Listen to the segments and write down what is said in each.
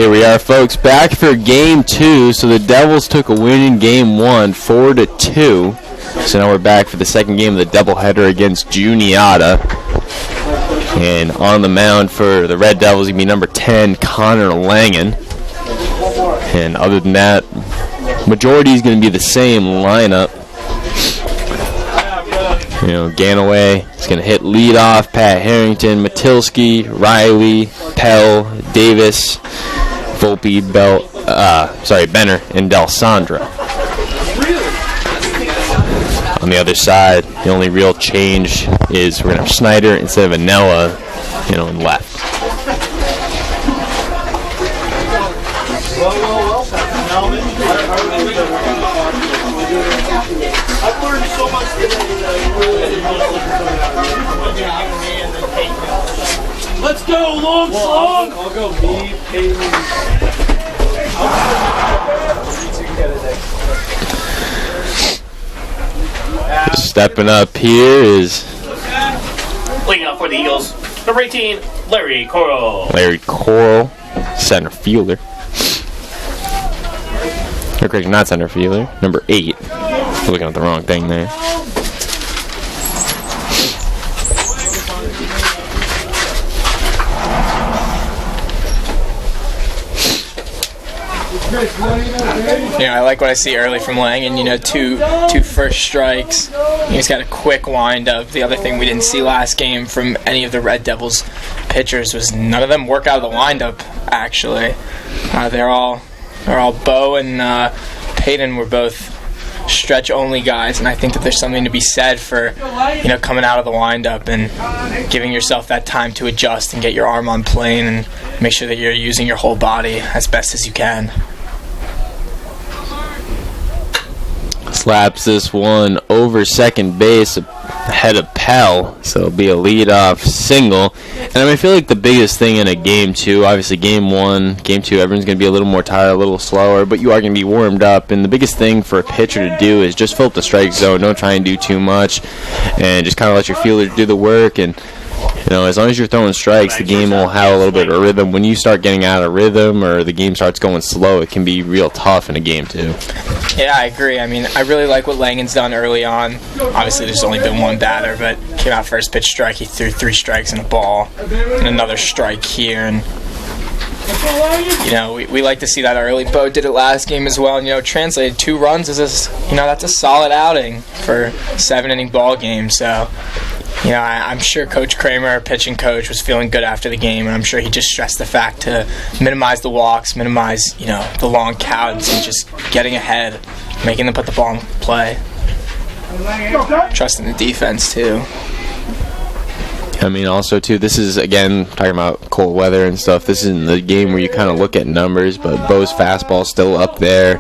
Here we are, folks, back for Game 2. So the Devils took a win in Game 1, 4-2. So now we're back for the second game of the doubleheader against Juniata. And on the mound for the Red Devils, going to be number 10, Connor Langen. And other than that, majority is going to be the same lineup. Ganaway is going to hit leadoff. Pat Harrington, Matilski, Riley, Pell, Davis, Volpe, Benner, and D'Alessandro. On the other side, the only real change is we're going to have Snyder instead of Anella, in left. I've learned so much today. Let's go, long slog. I'll go me, Payton. Stepping up here is leading up for the Eagles, number 18, Larry Coral. Larry Coral, center fielder. Or correct, not center fielder, number 8. Looking at the wrong thing there. I like what I see early from Langen. Two first strikes. He's got a quick windup. The other thing we didn't see last game from any of the Red Devils pitchers was none of them work out of the windup. Actually, they're all Bo and Payton were both stretch-only guys, and I think that there's something to be said for coming out of the windup and giving yourself that time to adjust and get your arm on plane and make sure that you're using your whole body as best as you can. Slaps this one over second base ahead of Pell, so it'll be a leadoff single. And I feel like the biggest thing in a Game 2, obviously Game 1, Game 2, everyone's going to be a little more tired, a little slower, but you are going to be warmed up. And the biggest thing for a pitcher to do is just fill up the strike zone. Don't try and do too much, and just kind of let your fielder do the work. And as long as you're throwing strikes, the game will have a little bit of rhythm. When you start getting out of rhythm or the game starts going slow, it can be real tough in a Game 2. Yeah, I agree. I really like what Langen's done early on. Obviously, there's only been one batter, but came out first pitch strike. He threw 3 strikes and a ball, and another strike here. And we like to see that early. Bo did it last game as well, and translated 2 runs is that's a solid outing for a 7-inning ball game. So. I'm sure Coach Kramer, our pitching coach, was feeling good after the game, and I'm sure he just stressed the fact to minimize the walks, minimize, the long counts, and just getting ahead, making them put the ball in play. Trusting the defense, too. Also, too, this is, again, talking about cold weather and stuff, this isn't the game where you kind of look at numbers, but Bo's fastball's still up there.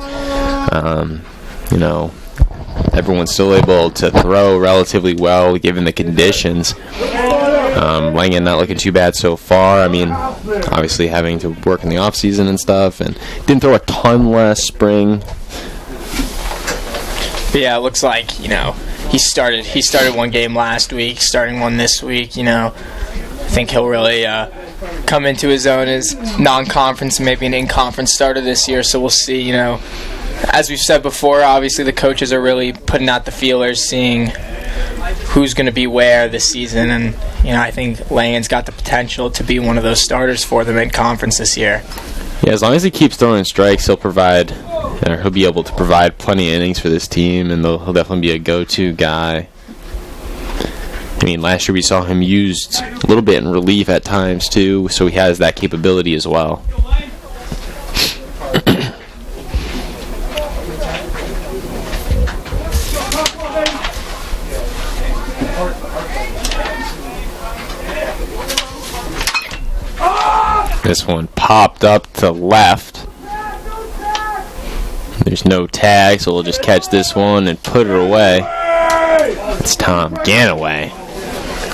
Everyone's still able to throw relatively well given the conditions. Langen not looking too bad so far. Obviously having to work in the off season and stuff, and didn't throw a ton last spring. But yeah, it looks like he started one game last week, starting one this week. I think he'll really come into his own as non-conference, maybe an in-conference starter this year. So we'll see. As we've said before, obviously the coaches are really putting out the feelers, seeing who's going to be where this season, and I think Langen's got the potential to be one of those starters for them in conference this year. Yeah, as long as he keeps throwing strikes, he'll be able to provide plenty of innings for this team, and he'll definitely be a go-to guy. Last year we saw him used a little bit in relief at times too, so he has that capability as well. This one popped up to left. There's no tag, so we'll just catch this one and put it away. It's Tom Ganaway.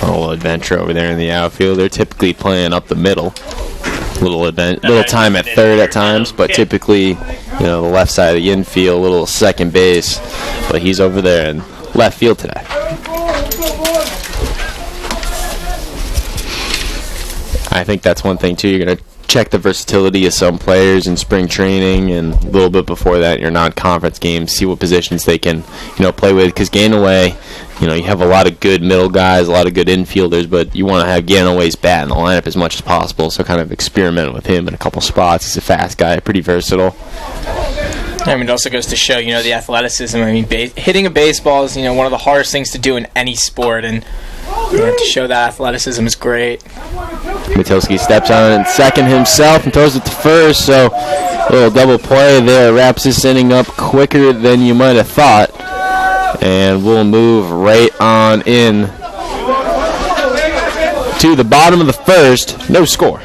A little adventure over there in the outfield. They're typically playing up the middle. Little time at third at times, but typically, the left side of the infield, little second base. But he's over there in left field today. I think that's one thing too. You're going to check the versatility of some players in spring training and a little bit before that in your non-conference games, see what positions they can, play with. Because Ganaway, you have a lot of good middle guys, a lot of good infielders, but you want to have Ganaway's bat in the lineup as much as possible. So kind of experiment with him in a couple spots. He's a fast guy, pretty versatile. I mean, it also goes to show, the athleticism. I mean, hitting a baseball is, one of the hardest things to do in any sport, and to show that athleticism is great. Matilski steps on it second himself and throws it to first, so a little double play there. Wraps this inning up quicker than you might have thought, and we'll move right on in to the bottom of the first. No score.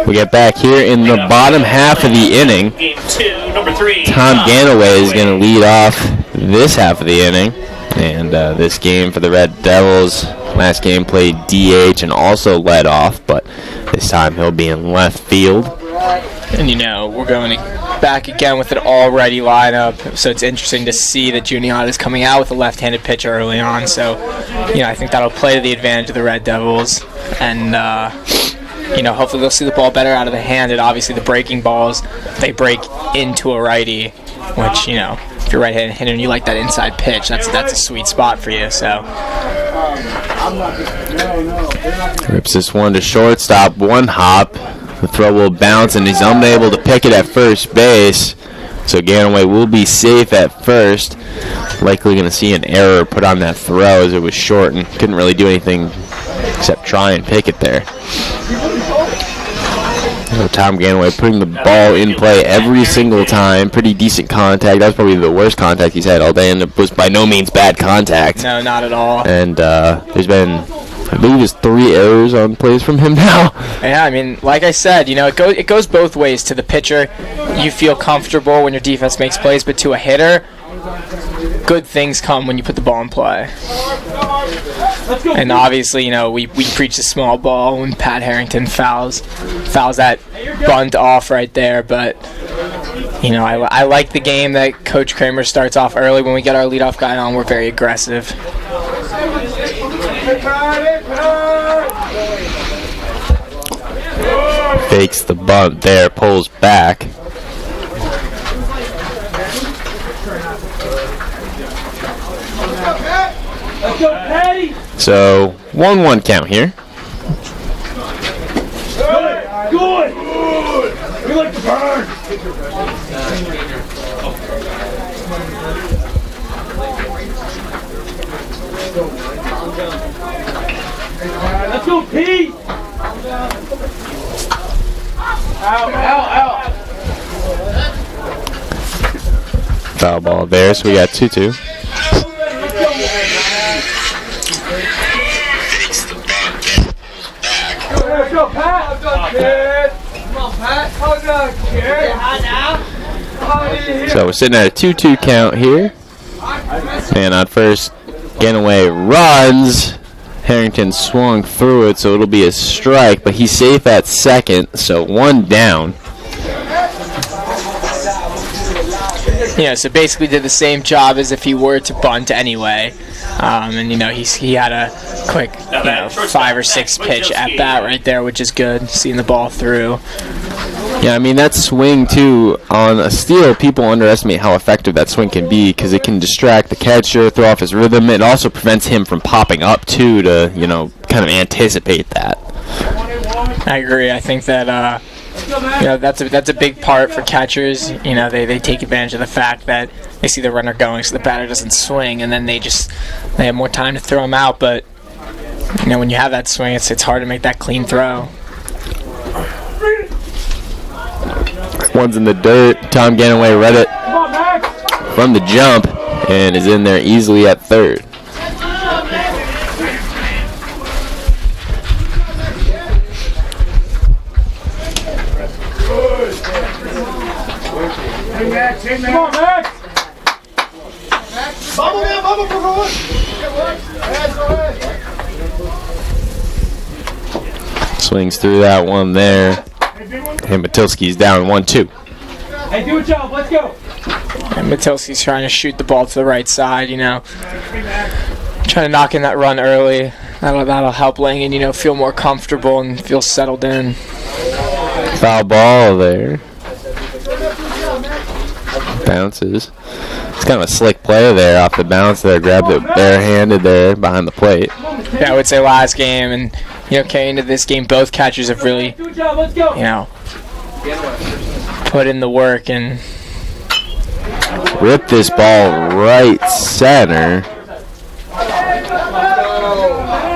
We get back here in the bottom half of the inning. Game 2, number 3. Tom Ganaway is going to lead off this half of the inning. And this game for the Red Devils, last game played DH and also led off, but this time he'll be in left field. And we're going back again with an all-ready lineup, so it's interesting to see that Juniata is coming out with a left-handed pitcher early on. So, I think that'll play to the advantage of the Red Devils. And, hopefully they'll see the ball better out of the hand. And obviously the breaking balls, they break into a righty, which, if you're right-handed hitter and you like that inside pitch, that's a sweet spot for you. So rips this one to shortstop, one hop. The throw will bounce, and he's unable to pick it at first base. So Ganaway will be safe at first. Likely going to see an error put on that throw as it was short and couldn't really do anything except try and pick it there. So Tom Ganaway putting the ball in play every single time. Pretty decent contact. That was probably the worst contact he's had all day, and it was by no means bad contact. No, not at all. And there's been, I believe, it's 3 errors on plays from him now. Yeah, I mean, like I said, it goes both ways. To the pitcher, you feel comfortable when your defense makes plays, but to a hitter, good things come when you put the ball in play. And obviously, we preach the small ball when Pat Harrington fouls that bunt off right there. But, I like the game that Coach Kramer starts off early. When we get our leadoff guy on, we're very aggressive. Fakes the bunt there, pulls back. So 1-1 count here. Good. We like to burn. Let's go, Pete. Ow. Foul ball there, so we got 2-2. Let's go, Pat. Let's go, kid. Come on, Pat. So we're sitting at a 2-2 count here. Man on first. Ganaway runs. Harrington swung through it, so it'll be a strike, but he's safe at second, so one down. Yeah, so basically did the same job as if he were to bunt anyway. And, he had a quick 5 or 6 pitch at bat right there, which is good, seeing the ball through. Yeah, I mean, that swing, too, on a steal, people underestimate how effective that swing can be because it can distract the catcher, throw off his rhythm. It also prevents him from popping up, too, to, kind of anticipate that. I agree. I think that, that's a big part for catchers. They take advantage of the fact that they see the runner going so the batter doesn't swing, and then they have more time to throw him out. But, when you have that swing, it's hard to make that clean throw. One's in the dirt. Tom Ganaway read it from the jump and is in there easily at third. Come on, Max! Swings through that one there. And Matilski's down 1-2. Hey, do a job. Let's go. And Matilski's trying to shoot the ball to the right side, Trying to knock in that run early. That'll help Langan, feel more comfortable and feel settled in. Foul ball there. Bounces. It's kind of a slick play there off the bounce there. Grabbed it barehanded there behind the plate. Yeah, I would say last game and carrying into this game, both catchers have really, put in the work and ripped this ball right center.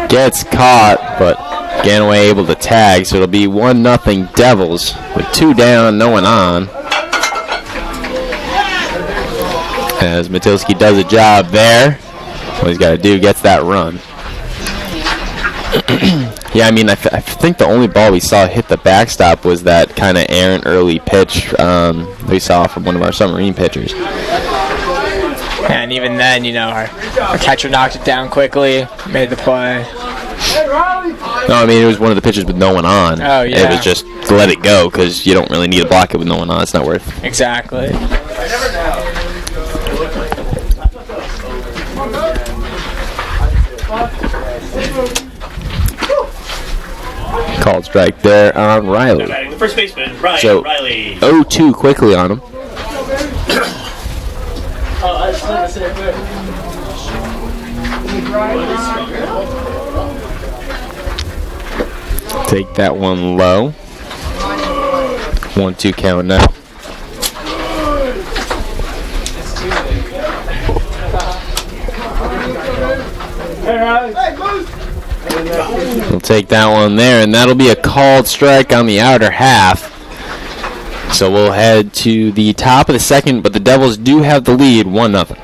Gets caught, but Ganaway able to tag, so it'll be 1-0 Devils with 2 down, no one on. As Matilski does a job there. What he's got to do, gets that run. Yeah, I mean, I think the only ball we saw hit the backstop was that kind of errant early pitch we saw from one of our submarine pitchers. And even then, our catcher knocked it down quickly, made the play. No, I mean, it was one of the pitches with no one on. Oh, yeah. It was just let it go because you don't really need to block it with no one on. It's not worth it. Exactly. Called strike there on Riley. The first baseman, Ryan So, Riley. 0-2 quickly on him. Take that one low. 1-2 count now. We'll take that one there, and that'll be a called strike on the outer half. So we'll head to the top of the second, but the Devils do have the lead, 1-0.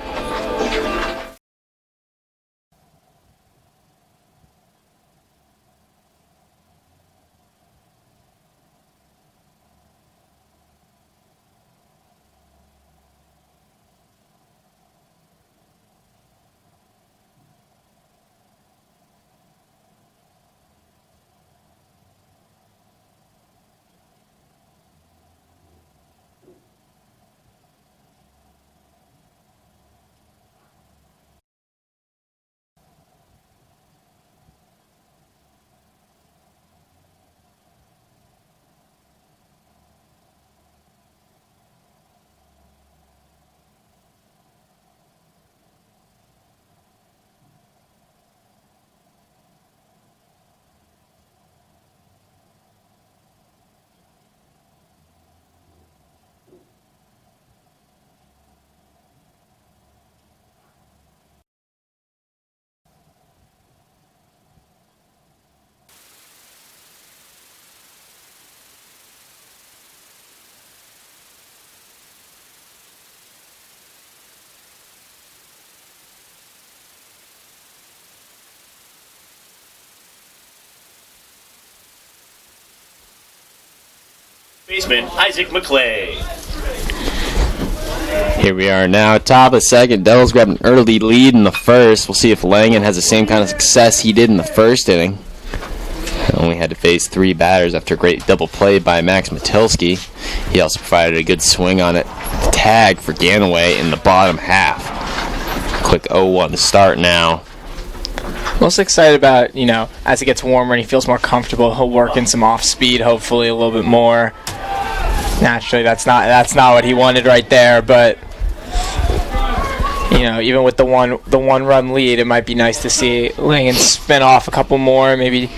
Baseman Isaac McClay. Here we are now, top of the second. Devils grab an early lead in the first. We'll see if Langen has the same kind of success he did in the first inning. Only had to face 3 batters after a great double play by Max Matilski. He also provided a good swing on it. Tag for Ganaway in the bottom half. Quick 0-1 start now. Most excited about, as it gets warmer and he feels more comfortable, he'll work in some off speed, hopefully a little bit more. Naturally, that's not what he wanted right there, but even with the one run lead, it might be nice to see Langen spin off a couple more, maybe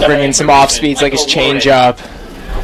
bring in some off speeds like his changeup,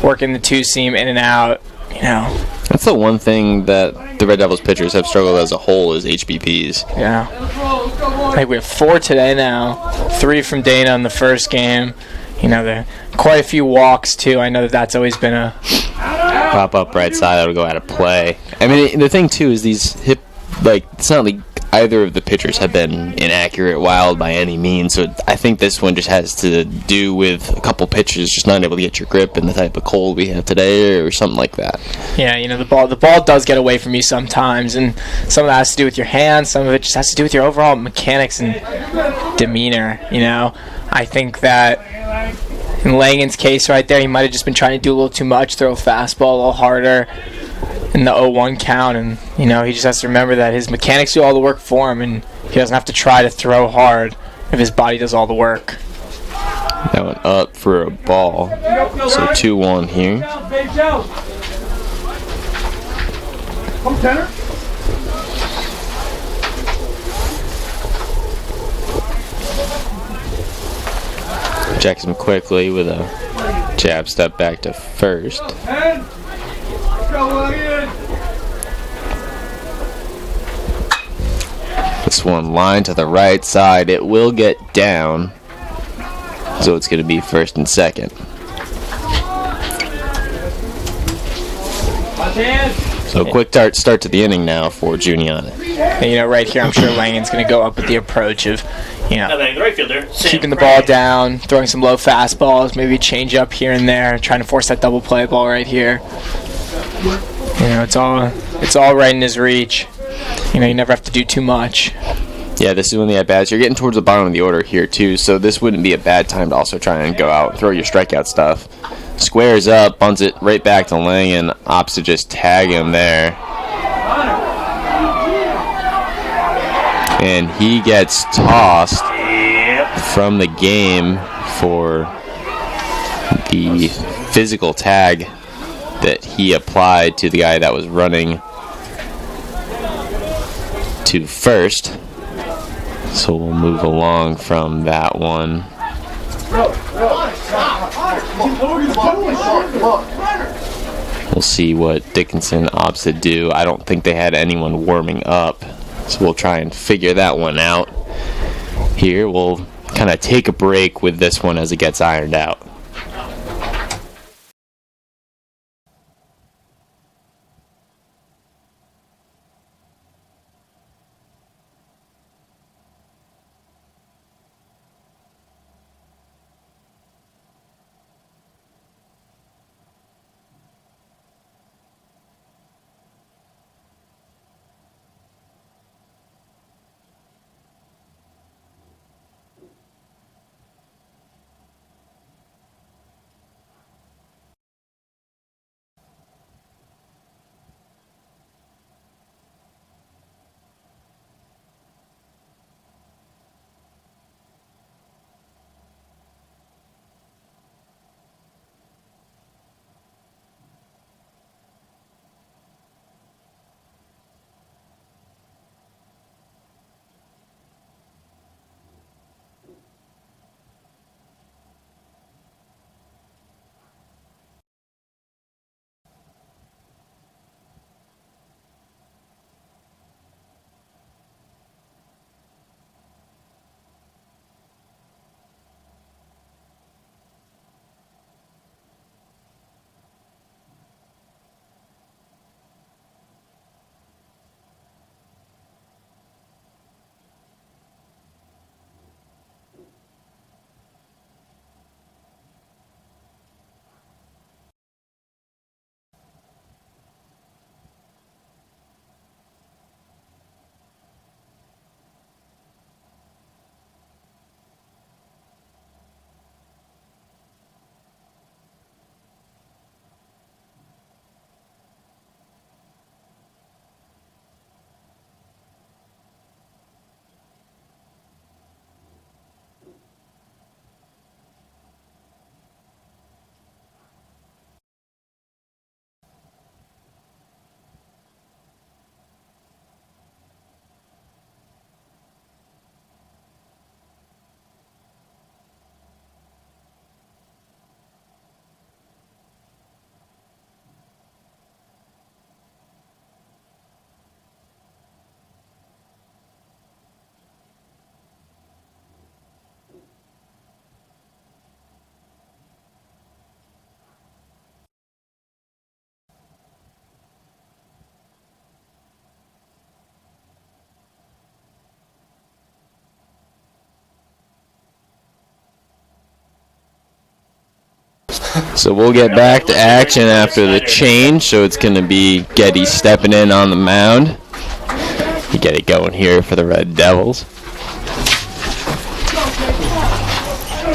working the 2-seam in and out. That's the one thing that the Red Devils pitchers have struggled as a whole is HBPs. Yeah. I think we have 4 today now. 3 from Dana in the first game. There are quite a few walks too. I know that's always been a pop up right side that'll go out of play. I mean, the thing too is these hip, it's not like either of the pitchers have been inaccurate wild by any means. So I think this one just has to do with a couple pitches just not able to get your grip and the type of cold we have today or something like that. Yeah, the ball does get away from you sometimes, and some of that has to do with your hands. Some of it just has to do with your overall mechanics and demeanor. I think that in Langen's case right there, he might have just been trying to do a little too much, throw a fastball a little harder in the 0-1 count, and he just has to remember that his mechanics do all the work for him, and he doesn't have to try to throw hard if his body does all the work. That went up for a ball, so 2-1 here. Come, Tanner. Jackson quickly with a jab step back to first. This one line to the right side. It will get down, so it's going to be first and second. So quick start to the inning now for Juniata. And, right here, I'm sure Langen's going to go up with the approach of, The right fielder, keeping the ball down, throwing some low fastballs, maybe change up here and there, trying to force that double play ball right here. It's all right in his reach. You never have to do too much. Yeah, this is one of the at-bats. You're getting towards the bottom of the order here, too, so this wouldn't be a bad time to also try and go out and throw your strikeout stuff. Squares up, bunts it right back to Langen. Opts to just tag him there. And he gets tossed from the game for the physical tag that he applied to the guy that was running to first. So we'll move along from that one. We'll see what Dickinson opts to do. I don't think they had anyone warming up, so we'll try and figure that one out. Here, we'll kind of take a break with this one as it gets ironed out. So we'll get back to action after the change. So it's going to be Getty stepping in on the mound. You get it going here for the Red Devils.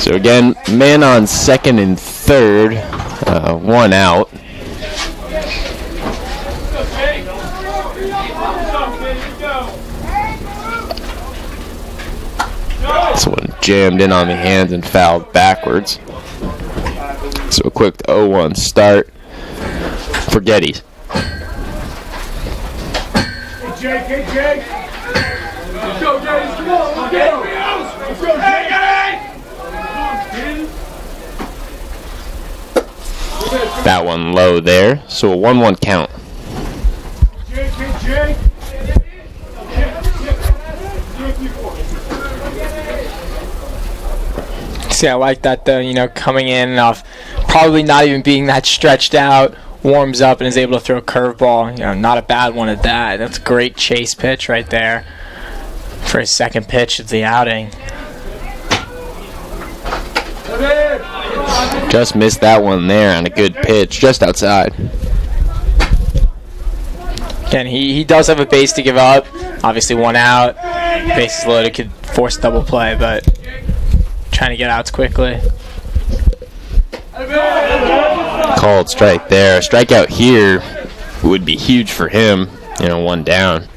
So again, man on second and third, one out. This one jammed in on the hands and fouled backwards. So a quick 0-1 start for Geddes. Hey, Jake, hey, Jake. Let's go, Geddes, come on, let's go. Let's go, hey, Geddes. That one low there, so a 1-1 count. Jake, hey, Jake. See, I like that though, coming in off probably not even being that stretched out, warms up and is able to throw a curveball. Not a bad one at that. That's a great chase pitch right there for his second pitch of the outing. Just missed that one there on a good pitch, just outside. Again, he does have a base to give up. Obviously, one out. Bases loaded, could force double play, but trying to get outs quickly. Called strike there. A strikeout here would be huge for him, one down.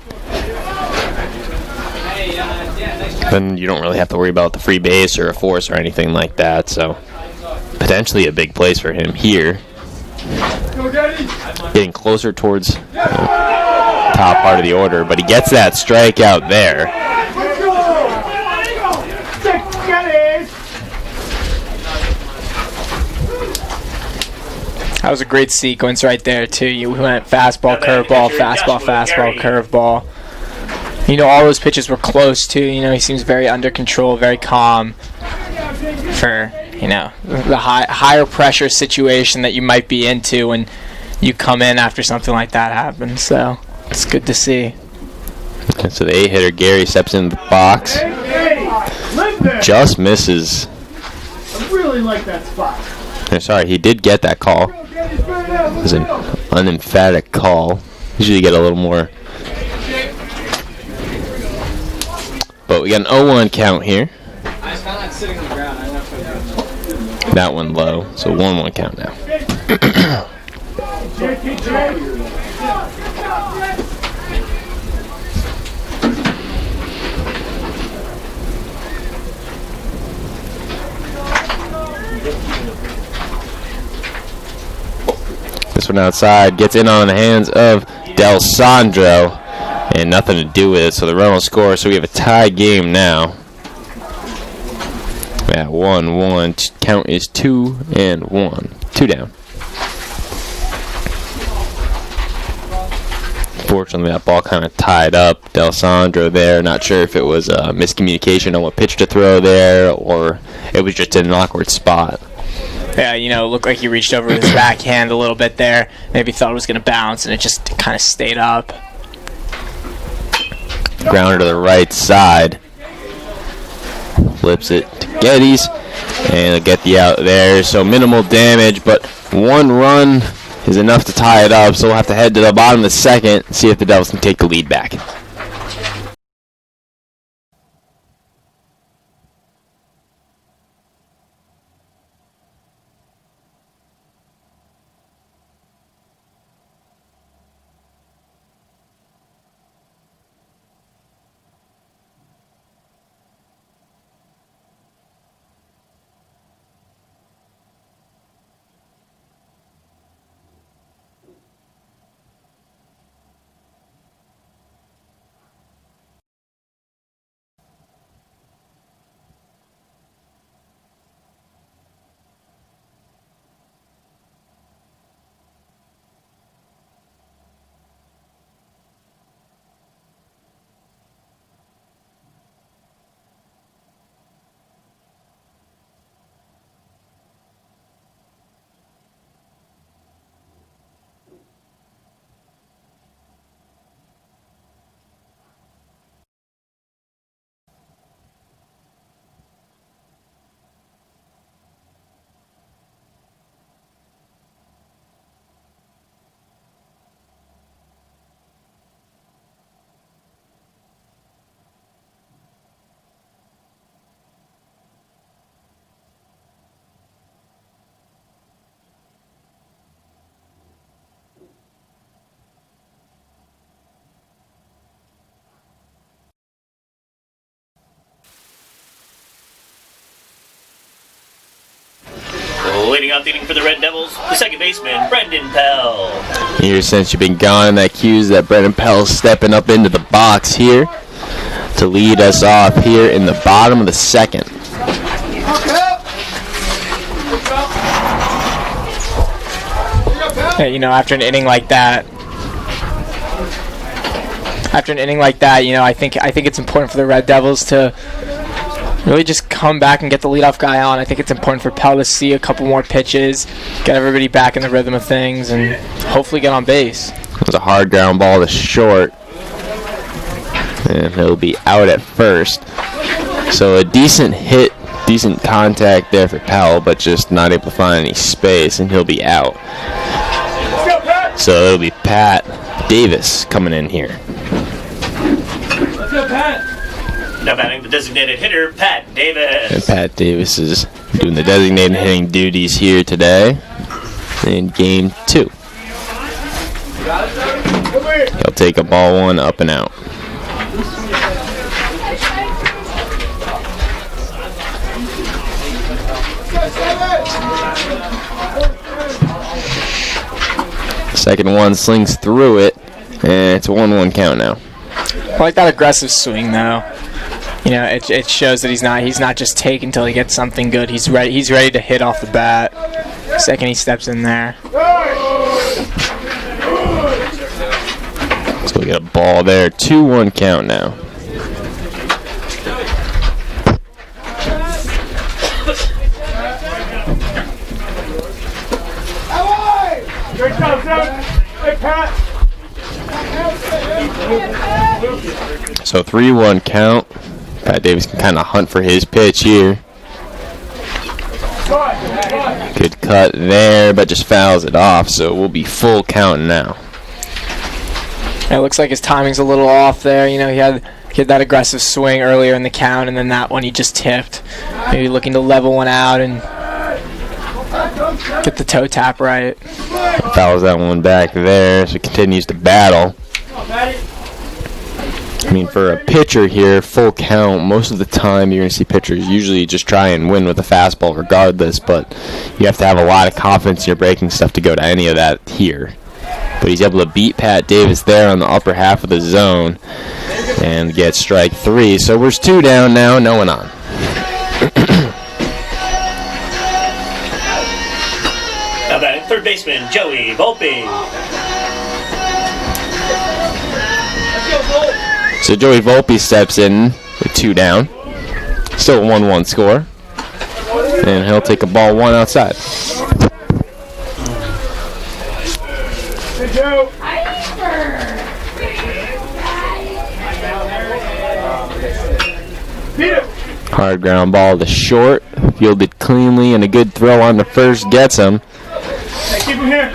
Then you don't really have to worry about the free base or a force or anything like that, so potentially a big place for him here. Getting closer towards top part of the order, but he gets that strikeout there. That was a great sequence right there, too. You went fastball, curveball, fastball, fastball, curveball. All those pitches were close, too. He seems very under control, very calm for, the higher pressure situation that you might be into when you come in after something like that happens. So it's good to see. Okay, so the 8-hitter, Gary, steps in the box. Just misses. I really like that spot. Sorry, he did get that call. It was an unemphatic call. Usually you get a little more. But we got an 0-1 count here. That one low, so 1-1 count now. This one outside gets in on the hands of Del Sandro, and nothing to do with it, so the run will score. So we have a tie game now. At 1-1, count is 2-1, 2 down. Fortunately, that ball kind of tied up Del Sandro there. Not sure if it was a miscommunication on what pitch to throw there, or it was just in an awkward spot. Yeah, it looked like he reached over with his backhand a little bit there. Maybe thought it was going to bounce, and it just kind of stayed up. Grounder to the right side. Flips it to Geddes, and he'll get the out there. So minimal damage, but one run is enough to tie it up. So we'll have to head to the bottom of the second and see if the Devils can take the lead back. leading for the Red Devils, the second baseman, Brendan Pell. Here, since you've been gone, that cues that Brendan Pell's stepping up into the box here to lead us off here in the bottom of the second. Hey, you know, after an inning like that, you know, I think it's important for the Red Devils to really just come back and get the leadoff guy on. I think it's important for Pell to see a couple more pitches, get everybody back in the rhythm of things, and hopefully get on base. It was a hard ground ball to short, and he'll be out at first. So a decent hit, decent contact there for Pell, but just not able to find any space, and he'll be out. So it'll be Pat Davis coming in here. Let's go, Pat. Now batting the designated hitter, Pat Davis. And Pat Davis is doing the designated hitting duties here today in game 2. He'll take a ball 1 up and out. Second one slings through it, and it's a 1-1 count now. I like that aggressive swing, though. You know, it shows that he's not just taking until he gets something good. He's ready to hit off the bat. Second he steps in there. So we got a ball there, 2-1 count now. Great job, Zach. Hey, Pat. So 3-1 count. Pat Davis can kind of hunt for his pitch here. Good cut there, but just fouls it off, so we'll be full count now. It looks like his timing's a little off there. You know, he had that aggressive swing earlier in the count, and then that one he just tipped. Maybe looking to level one out and get the toe tap right. Fouls that one back there, so continues to battle. I mean, for a pitcher here, full count, most of the time you're going to see pitchers usually just try and win with a fastball regardless, but you have to have a lot of confidence in your breaking stuff to go to any of that here. But he's able to beat Pat Davis there on the upper half of the zone and get strike 3. So we're 2 down now, no one on. Now batting third baseman, Joey Volpe. So Joey Volpe steps in with 2 down. Still a 1-1 score. And he'll take a ball 1 outside. Hey, Joe. Hard ground ball to short. Fielded cleanly, and a good throw on the first gets him. Hey, keep him here.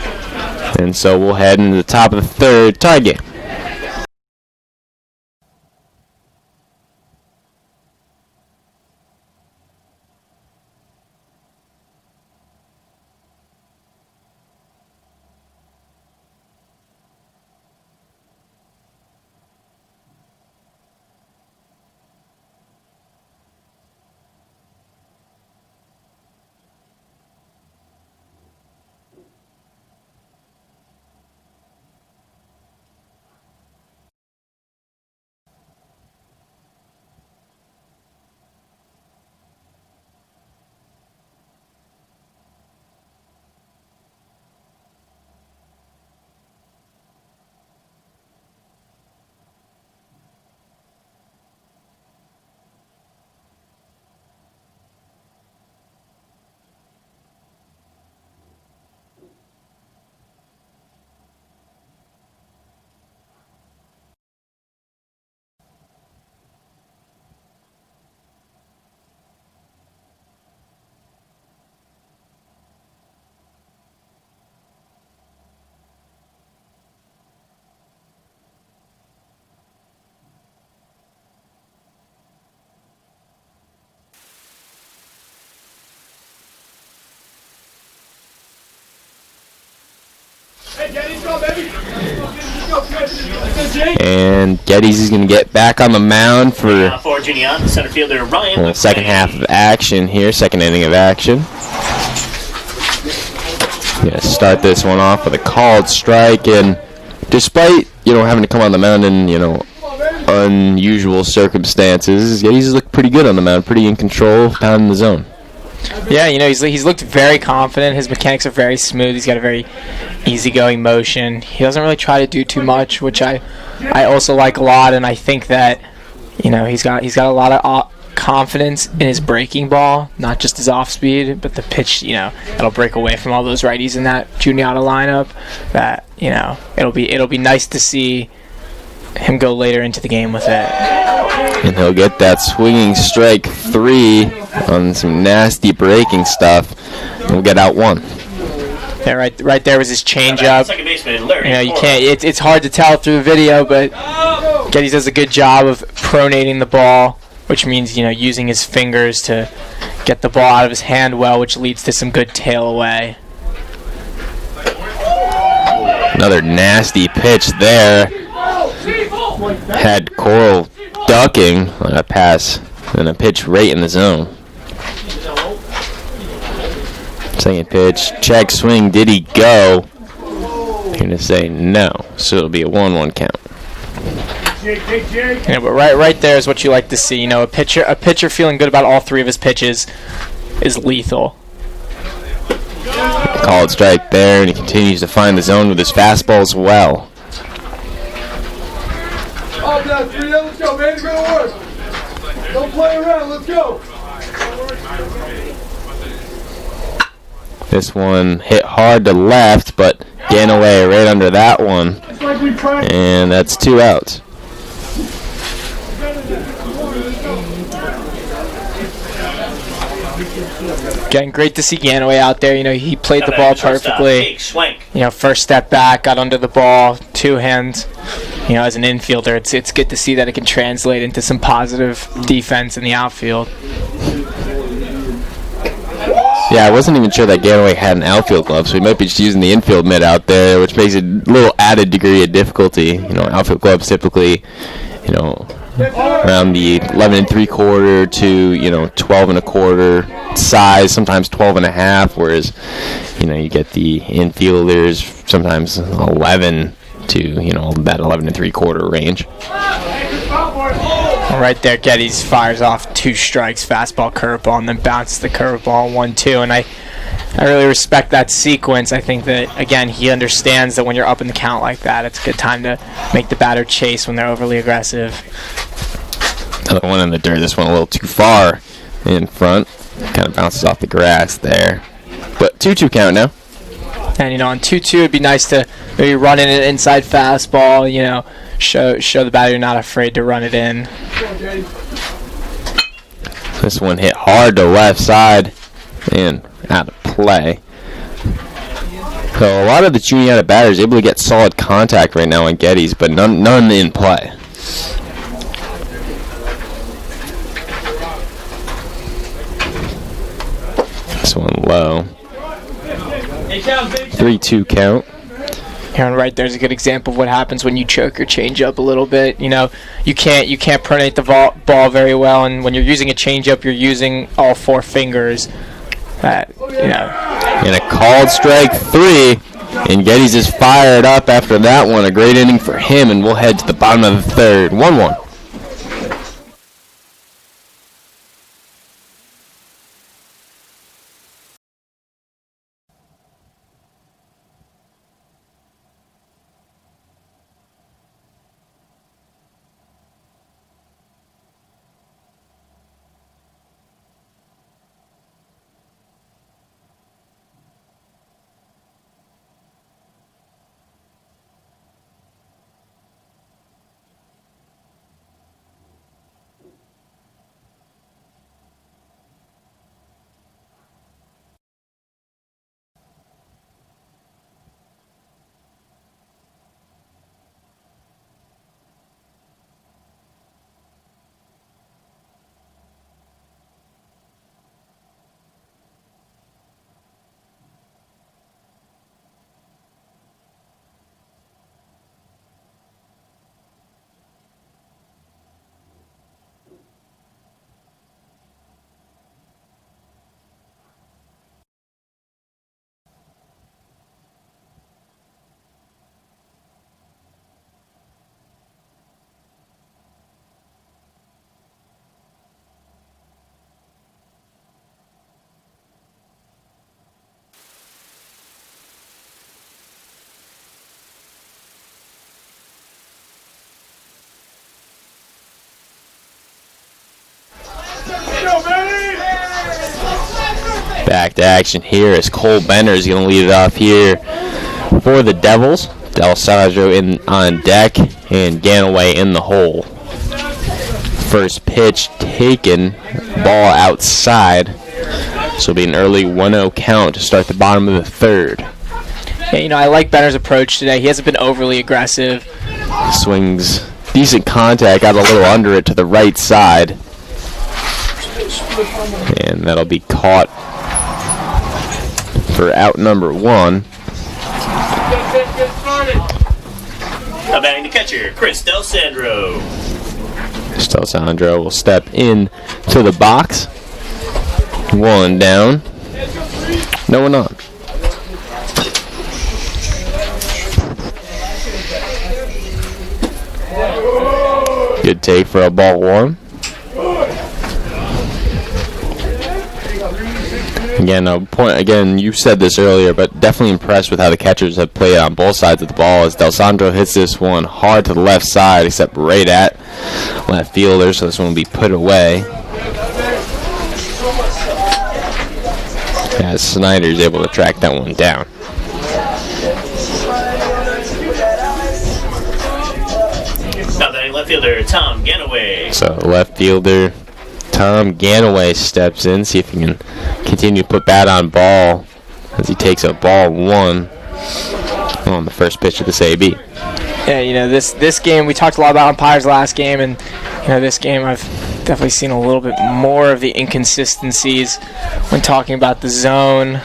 And so we'll head into the top of the third, tie game. And Geddes is going to get back on the mound for Juniata, center fielder Ryan. second half of action here, second inning of action. Yeah, start this one off with a called strike, and despite having to come on the mound in unusual circumstances, he's looked pretty good on the mound, pretty in control, down in the zone. Yeah, he's looked very confident. His mechanics are very smooth. He's got a very easygoing motion. He doesn't really try to do too much, which I also like a lot. And I think that he's got a lot of confidence in his breaking ball, not just his off speed, but the pitch. It'll break away from all those righties in that Juniata lineup. That it'll be nice to see him go later into the game with it. And he'll get that swinging strike 3 on some nasty breaking stuff. We'll get out 1. Yeah, right there was his changeup. Second baseman, Larry. You can't. It's hard to tell through the video, but Geddes does a good job of pronating the ball, which means using his fingers to get the ball out of his hand well, which leads to some good tail away. Another nasty pitch there. Had Coral ducking on a pass and a pitch right in the zone. Second pitch, check swing, did he go? I'm going to say no, so it'll be a 1-1 count. Yeah, but right there is what you like to see. A pitcher feeling good about all 3 of his pitches is lethal. Called strike there, and he continues to find the zone with his fastball as well. Up now, 3, let's go, man. It's gonna work. Don't play around. Let's go. This one hit hard to left, but getting away right under that one. And that's 2 outs. Again, great to see Ganaway out there. He played the ball perfectly. First step back, got under the ball, 2 hands. As an infielder, it's good to see that it can translate into some positive defense in the outfield. Yeah, I wasn't even sure that Ganaway had an outfield glove, so he might be just using the infield mitt out there, which makes it a little added degree of difficulty. Outfield gloves typically, around the 11 3/4 to 12 1/4 size, sometimes 12 1/2, whereas you get the infielders sometimes 11 to that 11 3/4 range. Right there, Geddes fires off 2 strikes, fastball, curveball, and then bounces the curveball 1-2. And I really respect that sequence. I think that, again, he understands that when you're up in the count like that, it's a good time to make the batter chase when they're overly aggressive. Another one in the dirt. This one a little too far in front. Kind of bounces off the grass there. But 2-2 count now. And, on 2-2, it'd be nice to maybe run in an inside fastball, show the batter you're not afraid to run it in. This one hit hard to left side and out of play. So a lot of the Juniata batters able to get solid contact right now on Geddes, but none in play. This one low. 3-2 count. Aaron, right there's a good example of what happens when you choke your changeup a little bit. You can't pronate the ball very well, and when you're using a changeup, you're using all 4 fingers. And a called strike 3, and Geddes is fired up after that one. A great inning for him, and we'll head to the bottom of the 3rd. 1-1. Back to action here as Cole Benner is going to lead it off here for the Devils. D'Alessandro on deck and Ganaway in the hole. First pitch taken, ball outside. So it'll be an early 1-0 count to start the bottom of the third. Yeah, I like Benner's approach today. He hasn't been overly aggressive. Swings decent contact, got a little under it to the right side. And that'll be caught for out number 1. Now batting the catcher, Chris D'Alessandro. D'Alessandro will step in to the box. 1 down. No one on. Good take for a ball 1. Again, you said this earlier, but definitely impressed with how the catchers have played on both sides of the ball as D'Alessandro hits this one hard to the left side, except right at left fielder, so this one will be put away. As Snyder's able to track that one down. Now batting left fielder, Tom Ganaway. So left fielder Tom Ganaway steps in, see if he can continue to put bat on ball as he takes a ball 1 on the first pitch of this AB. Yeah, this game, we talked a lot about umpires last game, and this game I've definitely seen a little bit more of the inconsistencies when talking about the zone.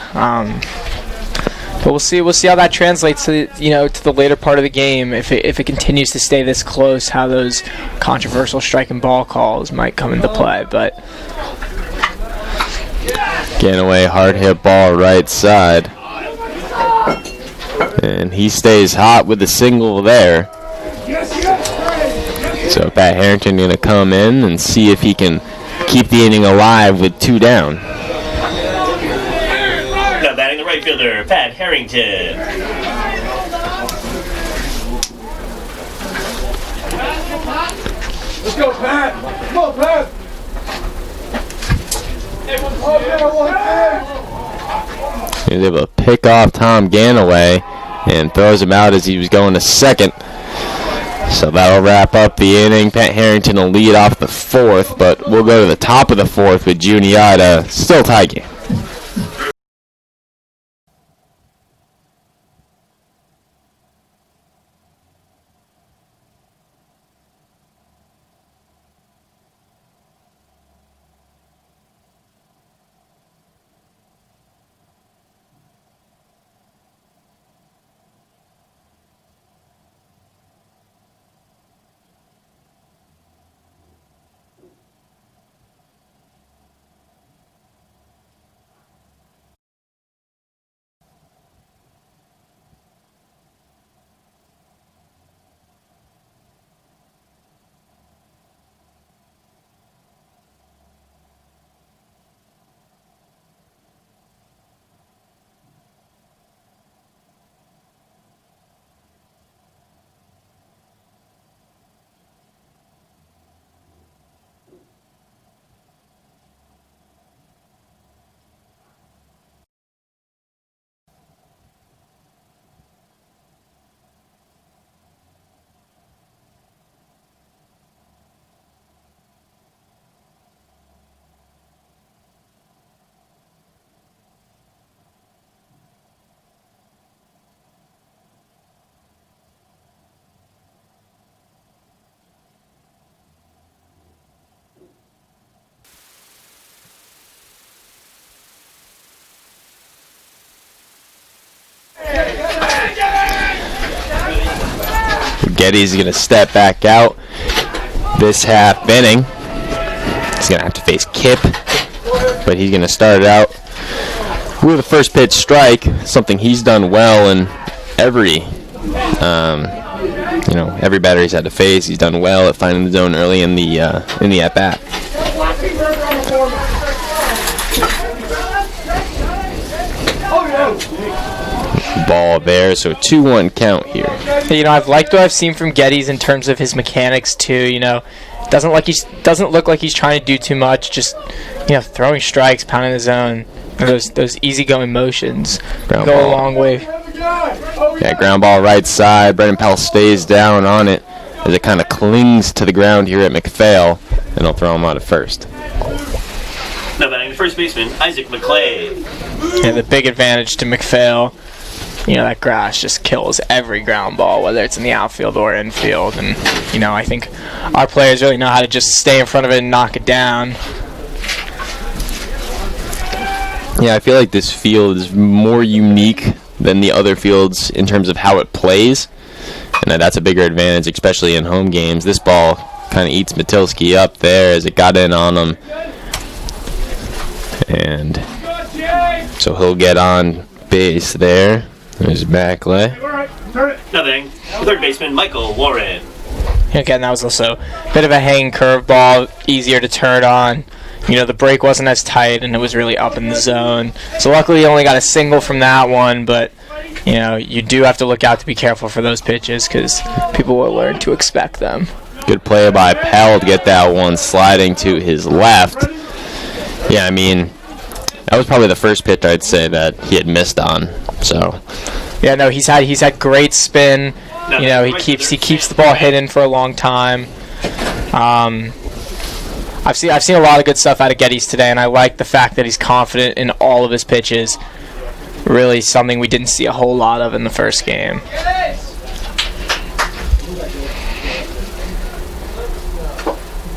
But we'll see how that translates to to the later part of the game. If it continues to stay this close, how those controversial strike and ball calls might come into play. But Ganaway, hard hit ball right side, and he stays hot with the single there. So Pat Harrington going to come in and see if he can keep the inning alive with 2 down. Now batting the right fielder, Pat Harrington. Let's go, Pat. Come on, Pat. He was able to pick off Tom Ganaway and throws him out as he was going to second. So that'll wrap up the inning. Pat Harrington will lead off the 4th, but we'll go to the top of the 4th with Juniata. Still tie game. Getty's going to step back out this half inning. He's going to have to face Kip, but he's going to start it out with a first pitch strike, something he's done well in every batter he's had to face. He's done well at finding the zone early in the at-bat. Ball there, so 2-1 count here. I've liked what I've seen from Geddes in terms of his mechanics too. Doesn't look like he's trying to do too much. Just throwing strikes, pounding the zone. Those easygoing motions Ground go ball. a long way. Yeah, ground ball right side. Brendan Pell stays down on it as it kind of clings to the ground here at McPhail, and he'll throw him out at first. Now batting the first baseman, Isaac McClay. Yeah, the big advantage to McPhail, that grass just kills every ground ball, whether it's in the outfield or infield. And, I think our players really know how to just stay in front of it and knock it down. Yeah, I feel like this field is more unique than the other fields in terms of how it plays, and that's a bigger advantage, especially in home games. This ball kind of eats Matilski up there as it got in on him, and so he'll get on base there. There's back leg. Nothing. Third baseman, Michael Warren. Again, that was also a bit of a hanging curveball, easier to turn on. The break wasn't as tight, and it was really up in the zone. So luckily, he only got a single from that one, but, you do have to look out to be careful for those pitches because people will learn to expect them. Good play by Pell to get that one sliding to his left. Yeah, that was probably the first pitch I'd say that he had missed on. So, yeah, no, he's had great spin. He keeps the ball hidden for a long time. I've seen a lot of good stuff out of Geddes today, and I like the fact that he's confident in all of his pitches. Really something we didn't see a whole lot of in the first game.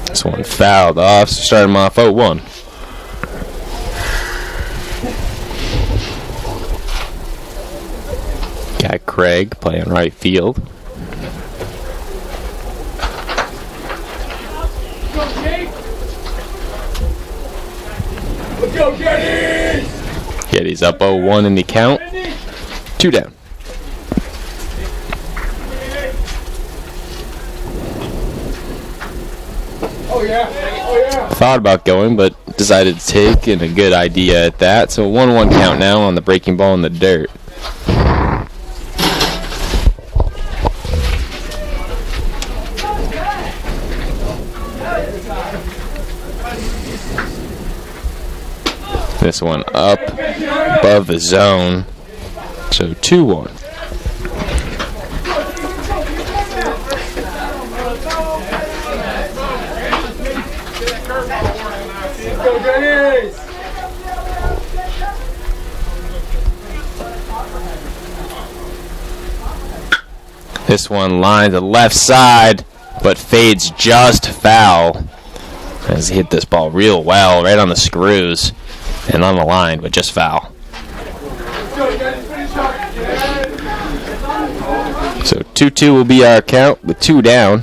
This one fouled off, so start him off 0-1. Got Craig playing right field. Let's go, Geddes! Geddes up 0-1 in the count. 2 down. Oh, yeah. Thought about going, but decided to take, and a good idea at that. So 1-1 count now on the breaking ball in the dirt. This one up above the zone. So 2-1. Go, Geddes! This one lines the left side, but fades just foul. As he hit this ball real well, right on the screws. And on the line, but just foul. So 2-2 will be our count with 2 down.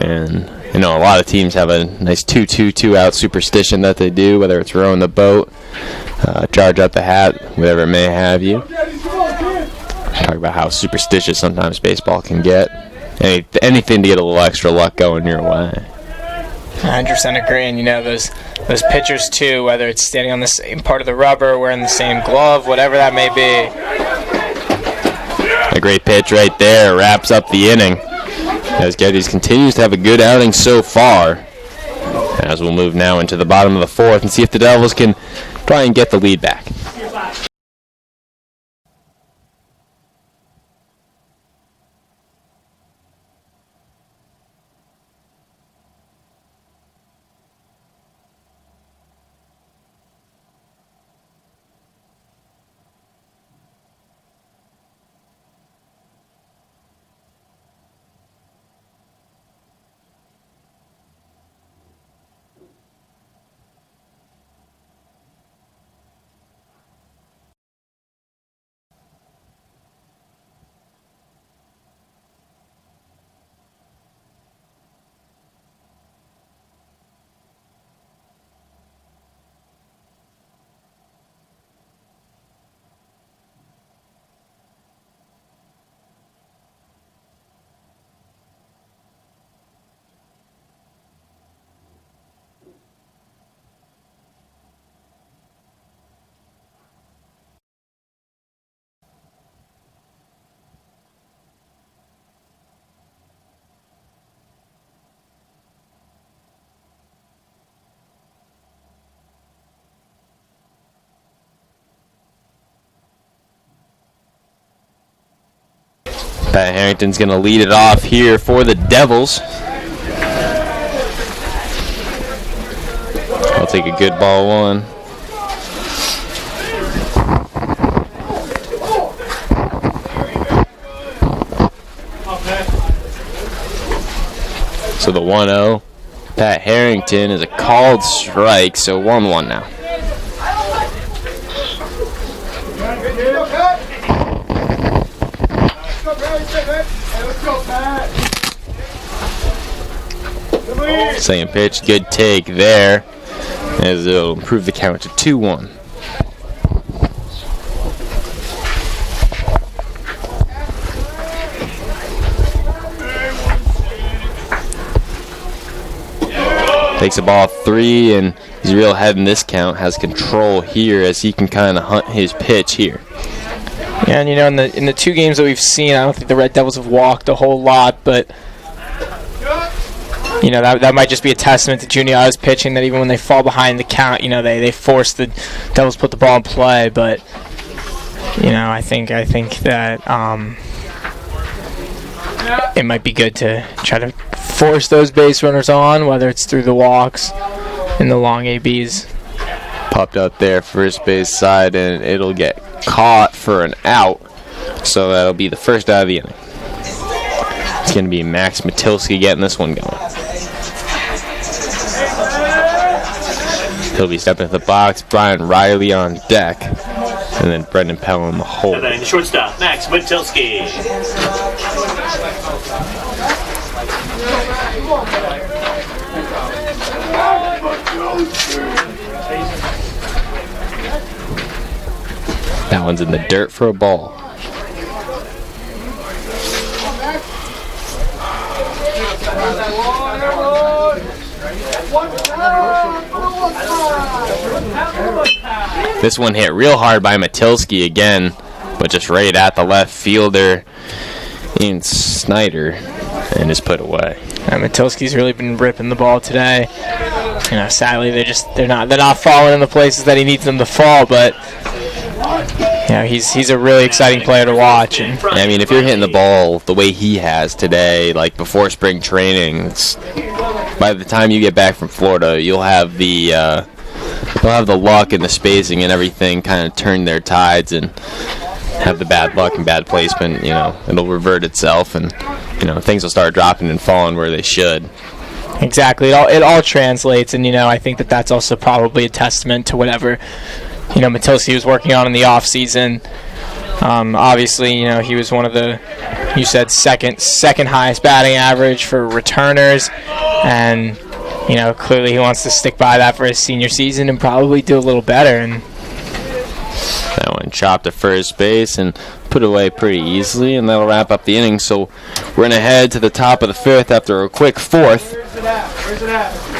And, a lot of teams have a nice 2-2, 2-out superstition that they do, whether it's rowing the boat, charge up the hat, whatever it may have you. Talk about how superstitious sometimes baseball can get. Anything to get a little extra luck going your way. 100% agree, and those pitchers too, whether it's standing on the same part of the rubber, wearing the same glove, whatever that may be. A great pitch right there wraps up the inning as Geddes continues to have a good outing so far. As we'll move now into the bottom of the 4th and see if the Devils can try and get the lead back. Pat Harrington's going to lead it off here for the Devils. I'll take a good ball one. So the 1-0. Pat Harrington is a called strike, so 1-1 now. Second pitch, good take there, as it'll improve the count to 2-1. Takes a ball 3, and he's real ahead in this count. Has control here as he can kind of hunt his pitch here. Yeah, and in the 2 games that we've seen, I don't think the Red Devils have walked a whole lot, but that might just be a testament to Juniata's pitching, that even when they fall behind the count, they force the Devils to put the ball in play. But I think that it might be good to try to force those base runners on, whether it's through the walks and the long ABs. Popped out there first base side, and it'll get caught for an out, so that'll be the first out of the inning. It's going to be Max Matilski getting this one going. He'll be stepping to the box, Brian Riley on deck, and then Brendan Pell in the hole. And then the shortstop, Max Matilski. That one's in the dirt for a ball. This one hit real hard by Matilski again, but just right at the left fielder, Ian Snyder, and is put away. Matilski's really been ripping the ball today. Sadly they're not falling in the places that he needs them to fall, but he's a really exciting player to watch. And I mean, if you're hitting the ball the way he has today, like before spring training, by the time you get back from Florida, you'll have the luck and the spacing and everything kind of turn their tides, and have the bad luck and bad placement. It'll revert itself, and things will start dropping and falling where they should. Exactly. It all translates, and I think that's also probably a testament to whatever Matilski was working on in the off season. Obviously, he was one of the, you said, second highest batting average for returners, and clearly he wants to stick by that for his senior season and probably do a little better. And that one chopped to first base and put away pretty easily, and that'll wrap up the inning. So we're going to head to the top of the 5th after a quick 4th. Where's it at?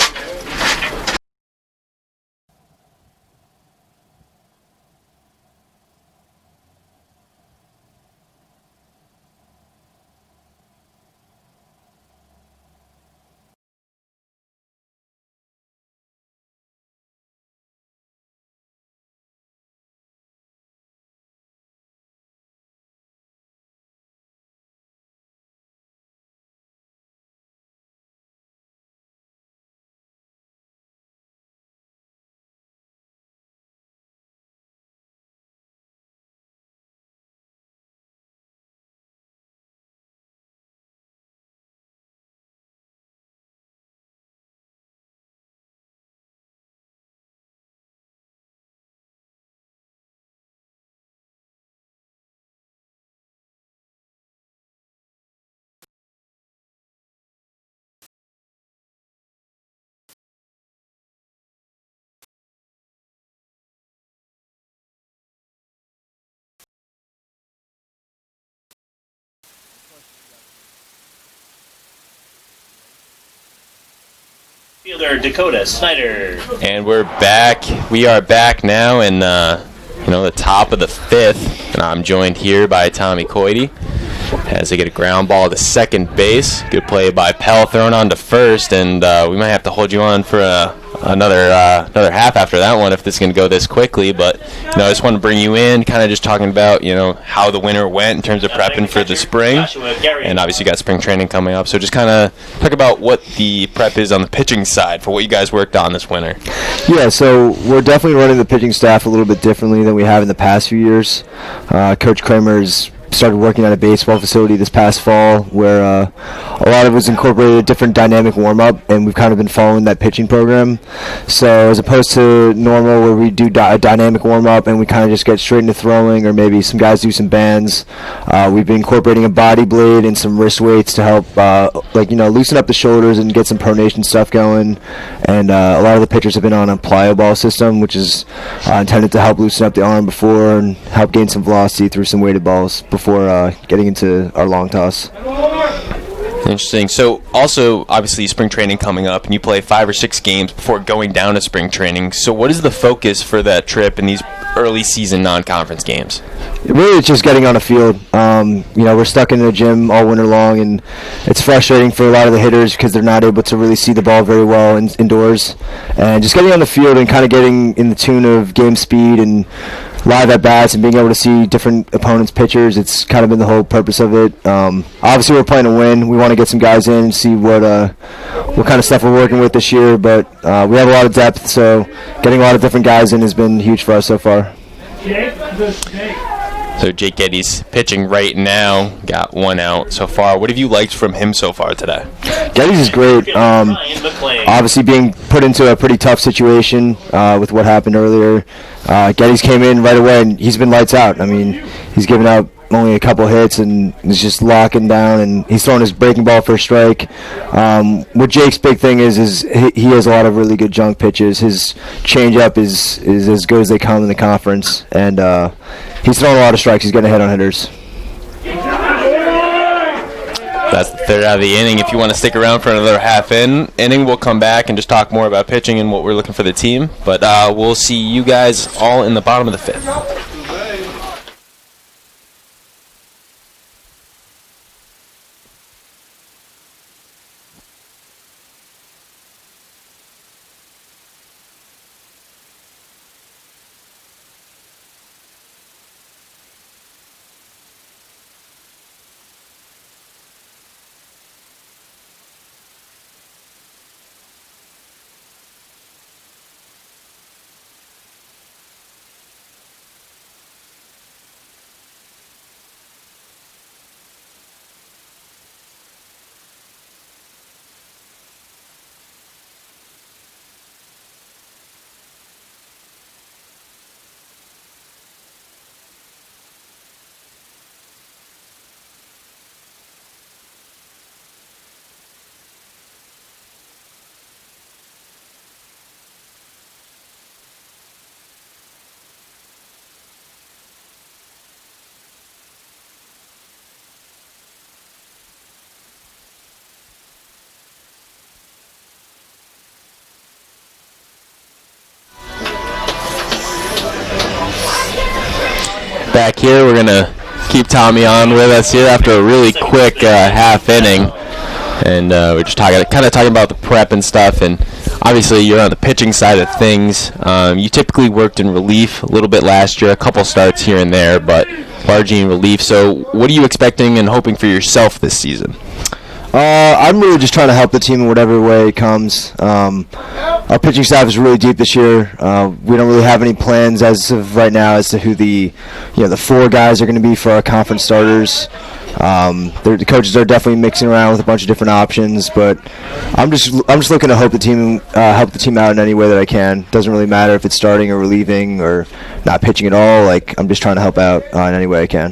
Fielder Dakota Snyder. And we're back. We are back now in the top of the 5th, and I'm joined here by Tommy Coity as they get a ground ball to second base. Good play by Pell, thrown on to first, and we might have to hold you on for a another half after that one if this is going to go this quickly. But I just want to bring you in, kind of just talking about how the winter went in terms of prepping for the spring, and obviously you got spring training coming up. So just kind of talk about what the prep is on the pitching side for what you guys worked on this winter. Yeah, so we're definitely running the pitching staff a little bit differently than we have in the past few years. Coach Kramer's started working at a baseball facility this past fall where a lot of it was incorporated a different dynamic warm-up, and we've kind of been following that pitching program. So as opposed to normal where we do a dynamic warm-up and we kind of just get straight into throwing, or maybe some guys do some bands, we've been incorporating a body blade and some wrist weights to help loosen up the shoulders and get some pronation stuff going. And a lot of the pitchers have been on a plyo ball system, which is intended to help loosen up the arm before and help gain some velocity through some weighted balls before getting into our long toss. Interesting. So also, obviously, spring training coming up, and you play 5 or 6 games before going down to spring training. So what is the focus for that trip in these early season non-conference games? Really, it's just getting on the field. We're stuck in the gym all winter long, and it's frustrating for a lot of the hitters because they're not able to really see the ball very well indoors. And just getting on the field and kind of getting in the tune of game speed and live at bats and being able to see different opponents' pitchers, it's kind of been the whole purpose of it. Obviously, we're playing to win. We want to get some guys in and see what kind of stuff we're working with this year. But we have a lot of depth, so getting a lot of different guys in has been huge for us so far. So Jake Getty's pitching right now, got 1 out so far. What have you liked from him so far today? Getty's is great. Obviously being put into a pretty tough situation with what happened earlier. Getty's came in right away, and he's been lights out. I mean, he's given out only a couple hits, and he's just locking down, and he's throwing his breaking ball for a strike. What Jake's big thing is he has a lot of really good junk pitches. His changeup is as good as they come in the conference, and he's throwing a lot of strikes. He's getting a hit on hitters. That's the third out of the inning. If you want to stick around for another half inning, we'll come back and just talk more about pitching and what we're looking for the team. But we'll see you guys all in the bottom of the 5th. Back here, we're going to keep Tommy on with us here after a really quick half inning. And we're just talking about the prep and stuff. And obviously, you're on the pitching side of things. You typically worked in relief a little bit last year, a couple starts here and there, but largely in relief. So what are you expecting and hoping for yourself this season? I'm really just trying to help the team in whatever way it comes. Our pitching staff is really deep this year. We don't really have any plans as of right now as to who the 4 guys are going to be for our conference starters. The coaches are definitely mixing around with a bunch of different options, but I'm just looking to help the team out in any way that I can. Doesn't really matter if it's starting or relieving or not pitching at all. I'm just trying to help out in any way I can.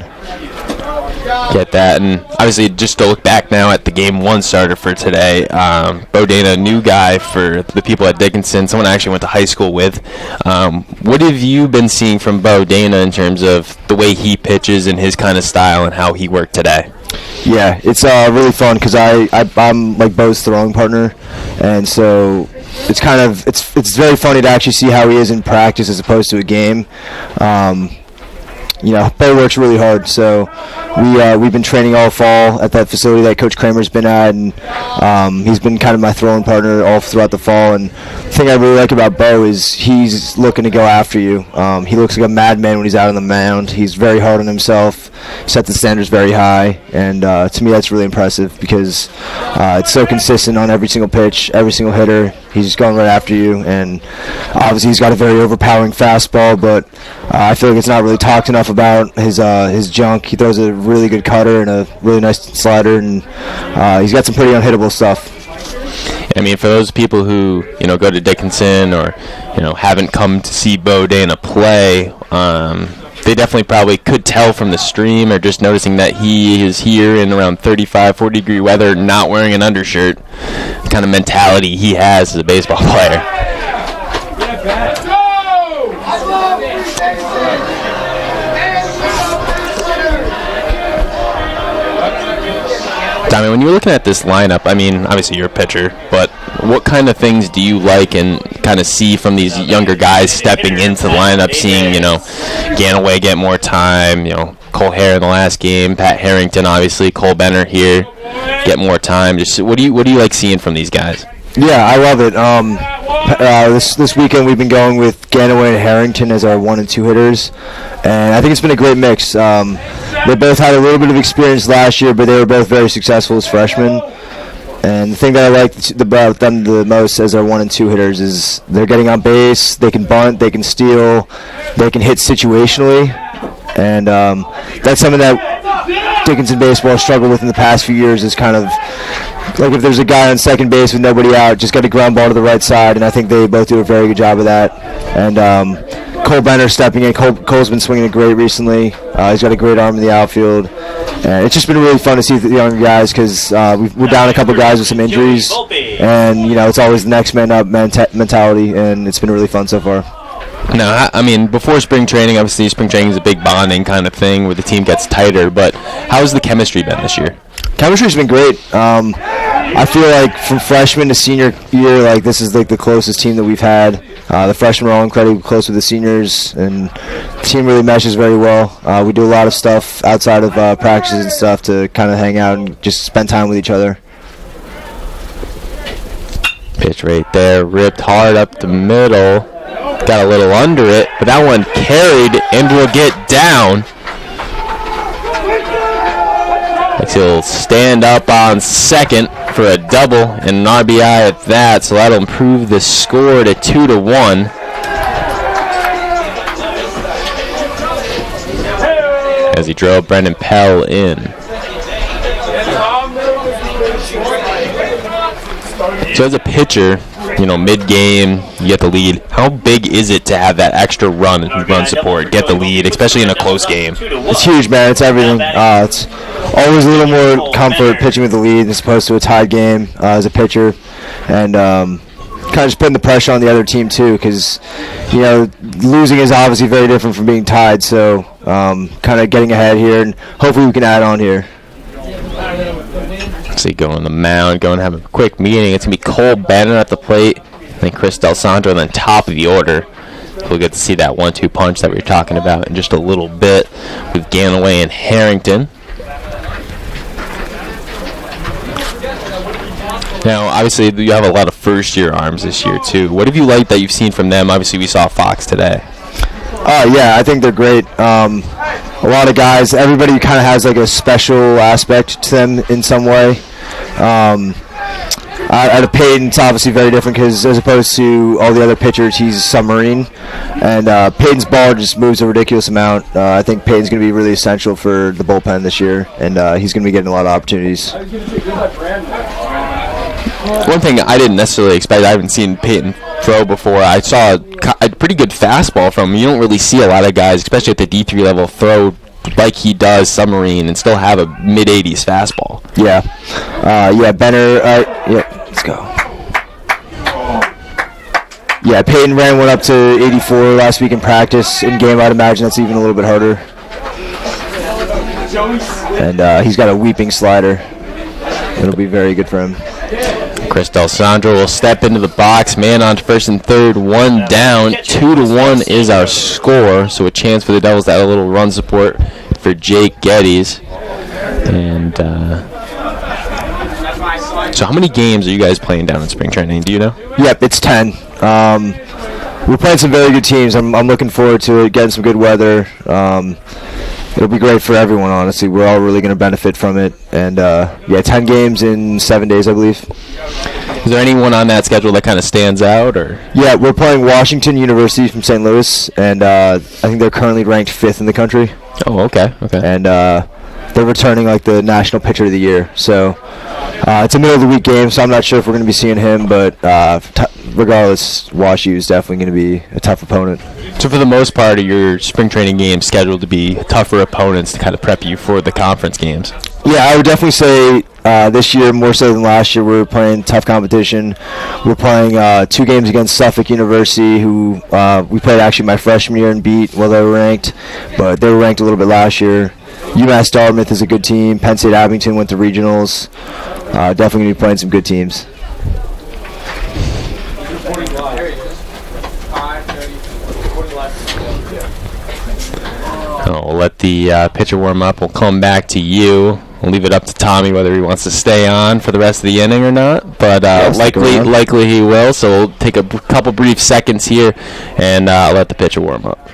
Get that. And obviously, just to look back now at the Game 1 starter for today, Bo Dana, new guy for the people at Dickinson, someone I actually went to high school with. What have you been seeing from Bo Dana in terms of the way he pitches and his kind of style and how he worked today? Yeah, it's really fun because I'm like Bo's throwing partner, and so it's very funny to actually see how he is in practice as opposed to a game. Bo works really hard, so we've been training all fall at that facility that Coach Kramer's been at, and he's been kind of my throwing partner all throughout the fall. And thing I really like about Bo is he's looking to go after you. He looks like a madman when he's out on the mound. He's very hard on himself, set the standards very high, and to me that's really impressive because it's so consistent on every single pitch, every single hitter. He's just going right after you, and obviously he's got a very overpowering fastball, but I feel like it's not really talked enough about his junk. He throws a really good cutter and a really nice slider, and he's got some pretty unhittable stuff. I mean, for those people who, go to Dickinson or, haven't come to see Bo Dana play, they definitely probably could tell from the stream or just noticing that he is here in around 35, 40-degree weather, not wearing an undershirt, the kind of mentality he has as a baseball player. I mean, when you're looking at this lineup, I mean, obviously you're a pitcher, but what kind of things do you like and kind of see from these younger guys stepping into the lineup, seeing, Ganaway get more time, Cole Hare in the last game, Pat Harrington, obviously, Cole Benner here, get more time. Just what do you like seeing from these guys? Yeah, I love it. This weekend we've been going with Ganaway and Harrington as our 1 and 2 hitters, and I think it's been a great mix. They both had a little bit of experience last year, but they were both very successful as freshmen. And the thing that I like about them the most as our 1 and 2 hitters is they're getting on base, they can bunt, they can steal, they can hit situationally, and that's something that Dickinson baseball struggled with in the past few years. Is kind of like if there's a guy on second base with nobody out, just get a ground ball to the right side, and I think they both do a very good job of that. And Cole Benner stepping in. Cole's been swinging it great recently. He's got a great arm in the outfield. And it's just been really fun to see the younger guys because we're down a couple guys with some injuries. And, it's always the next man up mentality, and it's been really fun so far. Now, I mean, before spring training, obviously spring training is a big bonding kind of thing where the team gets tighter, but how's the chemistry been this year? Chemistry's been great. I feel like from freshman to senior year, like this is like the closest team that we've had. The freshmen are all incredibly close with the seniors, and the team really meshes very well. We do a lot of stuff outside of practices and stuff to kind of hang out and just spend time with each other. Pitch right there, ripped hard up the middle. Got a little under it, but that one carried and will get down. He'll stand up on second for a double and an RBI at that, so that'll improve the score to 2-1. As he drove Brendan Pell in. So as a pitcher, mid-game, you get the lead. How big is it to have that extra run support, get the lead, especially in a close game? It's huge, man. It's everything. It's always a little more comfort pitching with the lead as opposed to a tied game as a pitcher. And kind of just putting the pressure on the other team, too, because, losing is obviously very different from being tied. So kind of getting ahead here, and hopefully we can add on here. See, going on the mound, going to have a quick meeting. It's going to be Cole Benner at the plate, and Chris Del Sandro on the top of the order. We'll get to see that 1-2 punch that we were talking about in just a little bit with Ganaway and Harrington. Now, obviously, you have a lot of first-year arms this year, too. What have you liked that you've seen from them? Obviously, we saw Fox today. Yeah, I think they're great. A lot of guys, everybody kind of has like a special aspect to them in some way. Out of Peyton, it's obviously very different because as opposed to all the other pitchers, he's submarine. And Peyton's ball just moves a ridiculous amount. I think Peyton's going to be really essential for the bullpen this year, and he's going to be getting a lot of opportunities. One thing I didn't necessarily expect, I haven't seen Peyton throw before. I saw a pretty good fastball from him. You don't really see a lot of guys, especially at the D3 level, throw like he does submarine and still have a mid-80s fastball. Yeah. Benner. Let's go. Yeah, Peyton ran one up to 84 last week in practice. In game, I'd imagine that's even a little bit harder. And he's got a weeping slider. It'll be very good for him. Chris Del Sandro will step into the box. Man on first and third, one down. 2-1 is our score. So a chance for the Devils to add a little run support for Jake Geddes. And So how many games are you guys playing down in spring training? Do you know? Yep, it's 10. We're playing some very good teams. I'm looking forward to it, getting some good weather. It'll be great for everyone, honestly. We're all really going to benefit from it. And, 10 games in 7 days, I believe. Is there anyone on that schedule that kind of stands out? Or Yeah, we're playing Washington University from St. Louis, and I think they're currently ranked 5th in the country. Oh, okay. And they're returning like the National Pitcher of the Year. So it's a middle of the week game, so I'm not sure if we're going to be seeing him, but regardless, WashU is definitely going to be a tough opponent. So for the most part, are your spring training games scheduled to be tougher opponents to kind of prep you for the conference games? Yeah, I would definitely say this year, more so than last year, we're playing tough competition. We're playing 2 games against Suffolk University, who we played actually my freshman year and beat while they were ranked, but they were ranked a little bit last year. UMass Dartmouth is a good team. Penn State Abington went to regionals. Definitely going to be playing some good teams. We'll let the pitcher warm up. We'll come back to you. We'll leave it up to Tommy whether he wants to stay on for the rest of the inning or not. But likely he will. So we'll take a couple brief seconds here and let the pitcher warm up.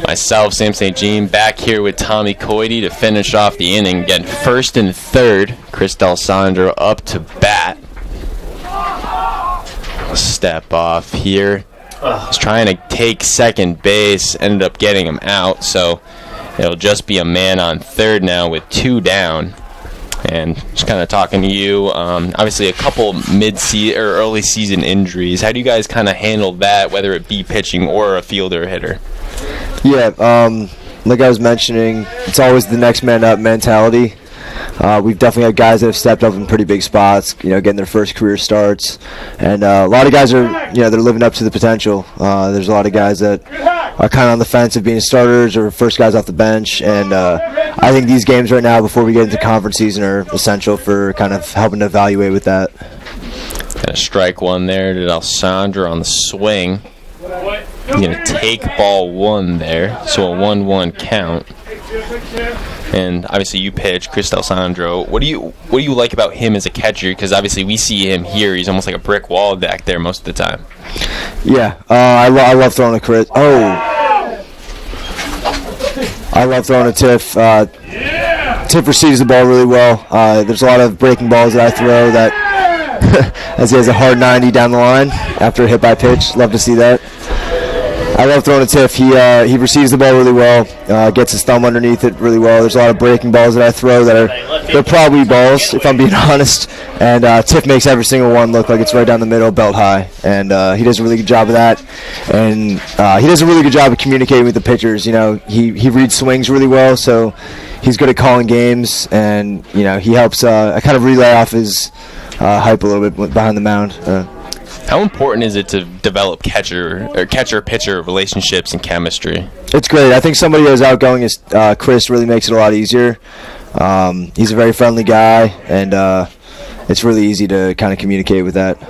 Myself, Sam St.Jean, back here with Tommy Coity to finish off the inning. Getting first and third. Chris D'Alessandro up to bat. Step off here. He's trying to take second base. Ended up getting him out. So it'll just be a man on third now with 2 down. And just kind of talking to you, obviously a couple mid-season or early season injuries. How do you guys kind of handle that, whether it be pitching or a fielder or hitter? Yeah, like I was mentioning, it's always the next man up mentality. We've definitely had guys that have stepped up in pretty big spots, getting their first career starts. And a lot of guys are, they're living up to the potential. There's a lot of guys that are kind of on the fence of being starters or first guys off the bench. And I think these games right now before we get into conference season are essential for kind of helping to evaluate with that. Kind of strike one there to Alessandro on the swing. He's going to take ball 1 there, so a 1-1 count. And obviously you pitch Chris D'Alessandro. What do you like about him as a catcher? Because obviously we see him here. He's almost like a brick wall back there most of the time. Yeah, I love throwing a Chris. I love throwing a Tiff. Tiff receives the ball really well. There's a lot of breaking balls that I throw that as he has a hard 90 down the line after a hit by pitch. Love to see that. I love throwing a Tiff. He receives the ball really well, gets his thumb underneath it really well. There's a lot of breaking balls that I throw they're probably balls, if I'm being honest. And Tiff makes every single one look like it's right down the middle, belt high. And he does a really good job of that. And he does a really good job of communicating with the pitchers. He reads swings really well, so he's good at calling games. And, he helps kind of relay off his hype a little bit behind the mound. How important is it to develop catcher-pitcher relationships and chemistry? It's great. I think somebody as outgoing as Chris really makes it a lot easier. He's a very friendly guy, and it's really easy to kind of communicate with that.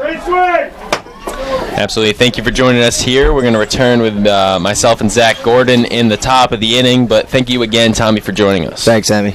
Absolutely. Thank you for joining us here. We're going to return with myself and Zach Gordon in the top of the inning, but thank you again, Tommy, for joining us. Thanks, Sammy.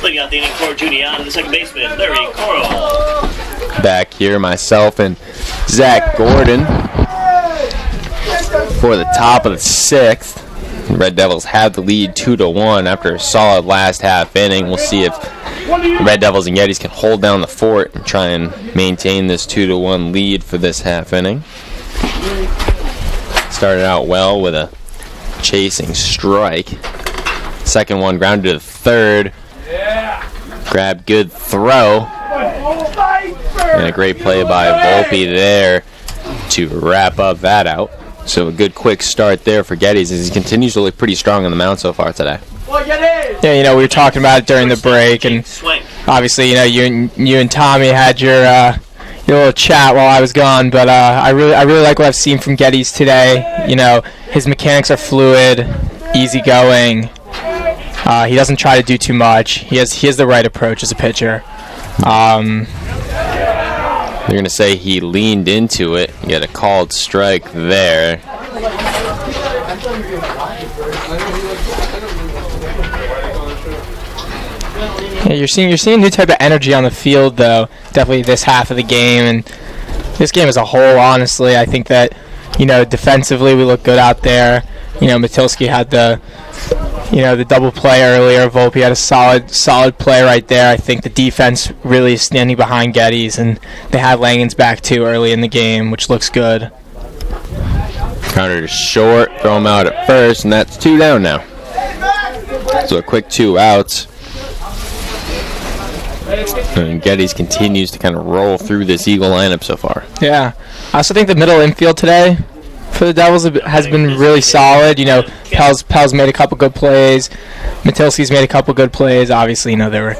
Leading out the inning for Juniata, the second baseman, Larry Coral. Back here, myself and Zach Gordon for the top of the 6th. The Red Devils have the lead 2-1 after a solid last half inning. We'll see if the Red Devils and Yetis can hold down the fort and try and maintain this 2-1 lead for this half inning. Started out well with a chasing strike. Second one grounded to the third. Grabbed, good throw. And a great play by Volpe there to wrap up that out. So a good quick start there for Geddes as he continues to look pretty strong on the mound so far today. Yeah, we were talking about it during the break, and obviously, you and Tommy had your little chat while I was gone, but I really like what I've seen from Geddes today. His mechanics are fluid, easygoing. He doesn't try to do too much. He has the right approach as a pitcher. They're going to say he leaned into it. You got a called strike there. Yeah, you're seeing a new type of energy on the field, though. Definitely this half of the game, and this game as a whole. Honestly, I think that defensively we look good out there. Matilski had the double play earlier. Volpe had a solid play right there. I think the defense really is standing behind Geddes, and they had Langen's back too early in the game, which looks good. Counter to short, throw him out at first, and that's 2 down now. So a quick 2 outs. And Geddes continues to kind of roll through this Eagle lineup so far. Yeah. I also think the middle infield today for the Devils has been really solid. Pell's made a couple good plays. Matilski's made a couple good plays. Obviously, they were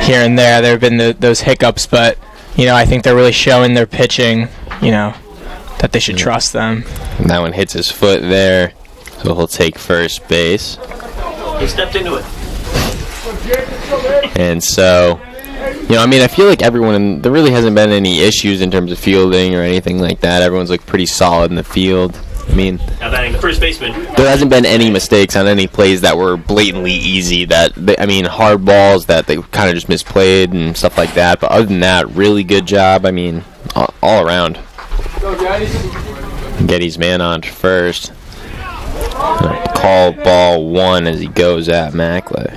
here and there. There have been those hiccups, but, I think they're really showing their pitching, that they should trust them. And that one hits his foot there, so he'll take first base. He stepped into it. And so, I feel like there really hasn't been any issues in terms of fielding or anything like that. Everyone's looked pretty solid in the field. Now batting the first baseman. There hasn't been any mistakes on any plays that were blatantly easy. Hard balls that they kind of just misplayed and stuff like that. But other than that, really good job. All around. Geddes man on first. Call ball 1 as he goes at Mackley.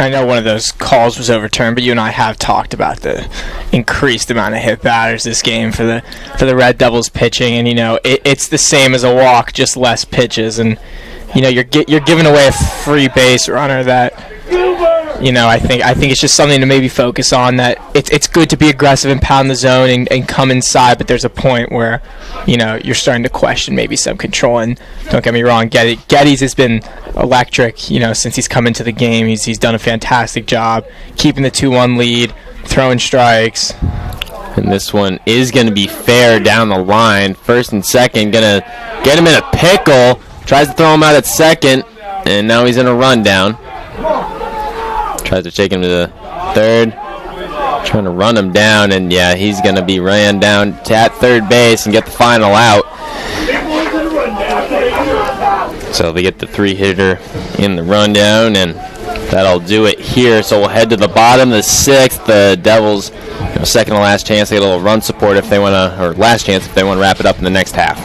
I know one of those calls was overturned, but you and I have talked about the increased amount of hit batters this game for the Red Devils pitching, and it's the same as a walk, just less pitches, and you're giving away a free base runner that I think it's just something to maybe focus on. That it's good to be aggressive and pound the zone and come inside, but there's a point where you're starting to question maybe some control. And don't get me wrong, Geddes has been electric. Since he's come into the game, he's done a fantastic job keeping the 2-1 lead, throwing strikes. And this one is going to be fair down the line. First and second, going to get him in a pickle. Tries to throw him out at second, and now he's in a rundown. Tries to take him to the third. Trying to run him down, and yeah, he's going to be ran down at third base and get the final out. So they get the 3-hitter in the rundown, and that'll do it here. So we'll head to the bottom of the 6th. The Devils, second to last chance. They get a little run support if they want to, or last chance if they want to wrap it up in the next half.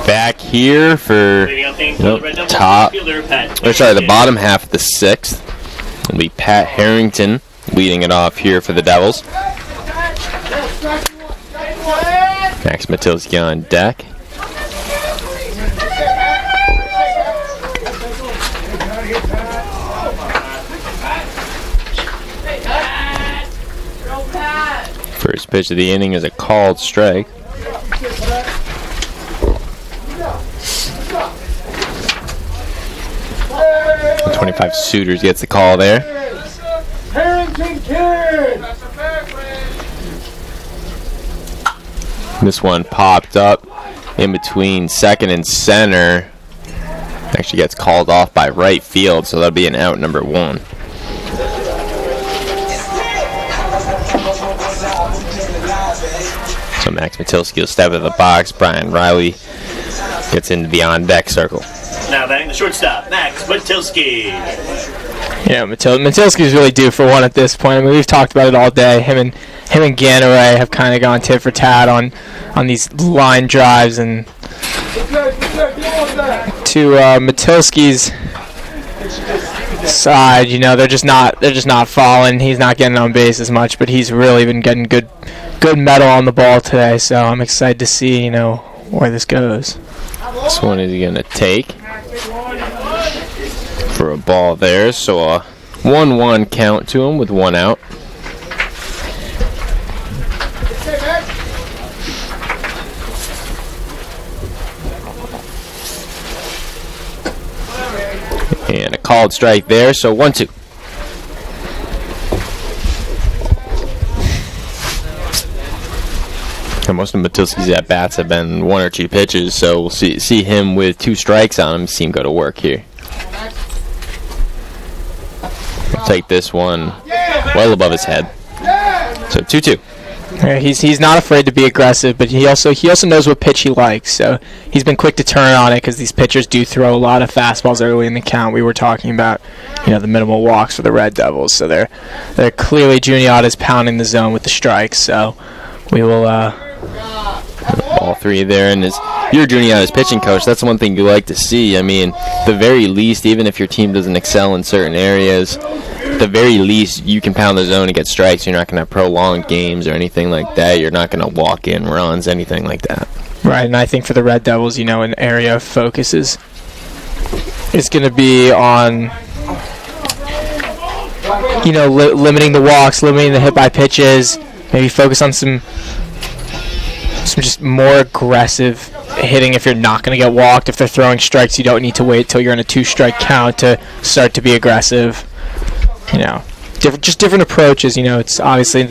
Back here for Leading up things for the Red Devils, top, fielder Pat or sorry, the bottom half of the 6th. It'll be Pat Harrington leading it off here for the Devils. Max Matilski on deck. First pitch of the inning is a called strike. The 25 Suitors gets the call there. Harrington Kid! This one popped up in between second and center. Actually gets called off by right field, so that'll be an out number 1. So Max Matilski will step into the box. Brian Riley gets into the on-deck circle. Now batting the shortstop, Max Matilski. Yeah, Matilski's really due for one at this point. I mean, we've talked about it all day. Him and Ganaway have kind of gone tit for tat on these line drives, and to Matilski's side, you know, they're just not falling. He's not getting on base as much, but he's really been getting good metal on the ball today. So I'm excited to see, you know, where this goes. This one is going to take for a ball there. So a 1-1 count to him with 1 out. And a called strike there, so 1-2. And most of Matilski's at-bats have been 1 or 2 pitches, so we'll see him with 2 strikes on him, see him go to work here. Take this one well above his head. So 2-2. Yeah, he's not afraid to be aggressive, but he also knows what pitch he likes. So he's been quick to turn on it because these pitchers do throw a lot of fastballs early in the count. We were talking about, you know, the minimal walks for the Red Devils, so they're clearly Juniata's pounding the zone with the strikes. So we will. All 3 there, and you're Juniata's pitching coach. That's one thing you like to see. I mean, the very least, even if your team doesn't excel in certain areas, the very least you can pound the zone and get strikes. You're not going to have prolonged games or anything like that. You're not going to walk in runs, anything like that. Right, and I think for the Red Devils, you know, an area of focus is going to be on, you know, limiting the walks, limiting the hit by pitches, maybe focus on some just more aggressive hitting if you're not going to get walked. If they're throwing strikes, you don't need to wait till you're in a 2-strike count to start to be aggressive. You know, different approaches. You know, it's obviously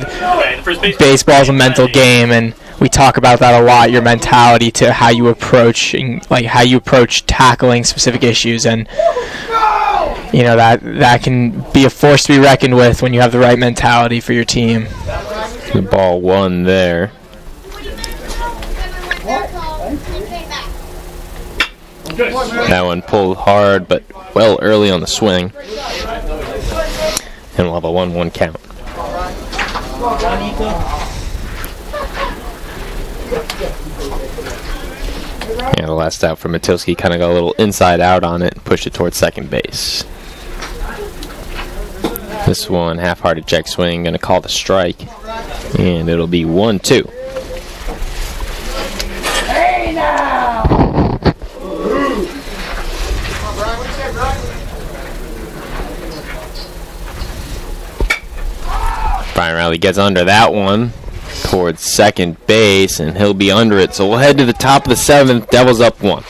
baseball's a mental game, and we talk about that a lot. Your mentality to how you approach tackling specific issues, and you know that can be a force to be reckoned with when you have the right mentality for your team. The ball 1 there. That one pulled hard, but well early on the swing. And we'll have a 1-1 count. Yeah, the last out for Matilski kind of got a little inside out on it and pushed it towards second base. This one, half-hearted check swing, going to call the strike. And it'll be 1-2. Hey now! Brian Riley gets under that one towards second base, and he'll be under it. So we'll head to the top of the 7th. Devils up 1.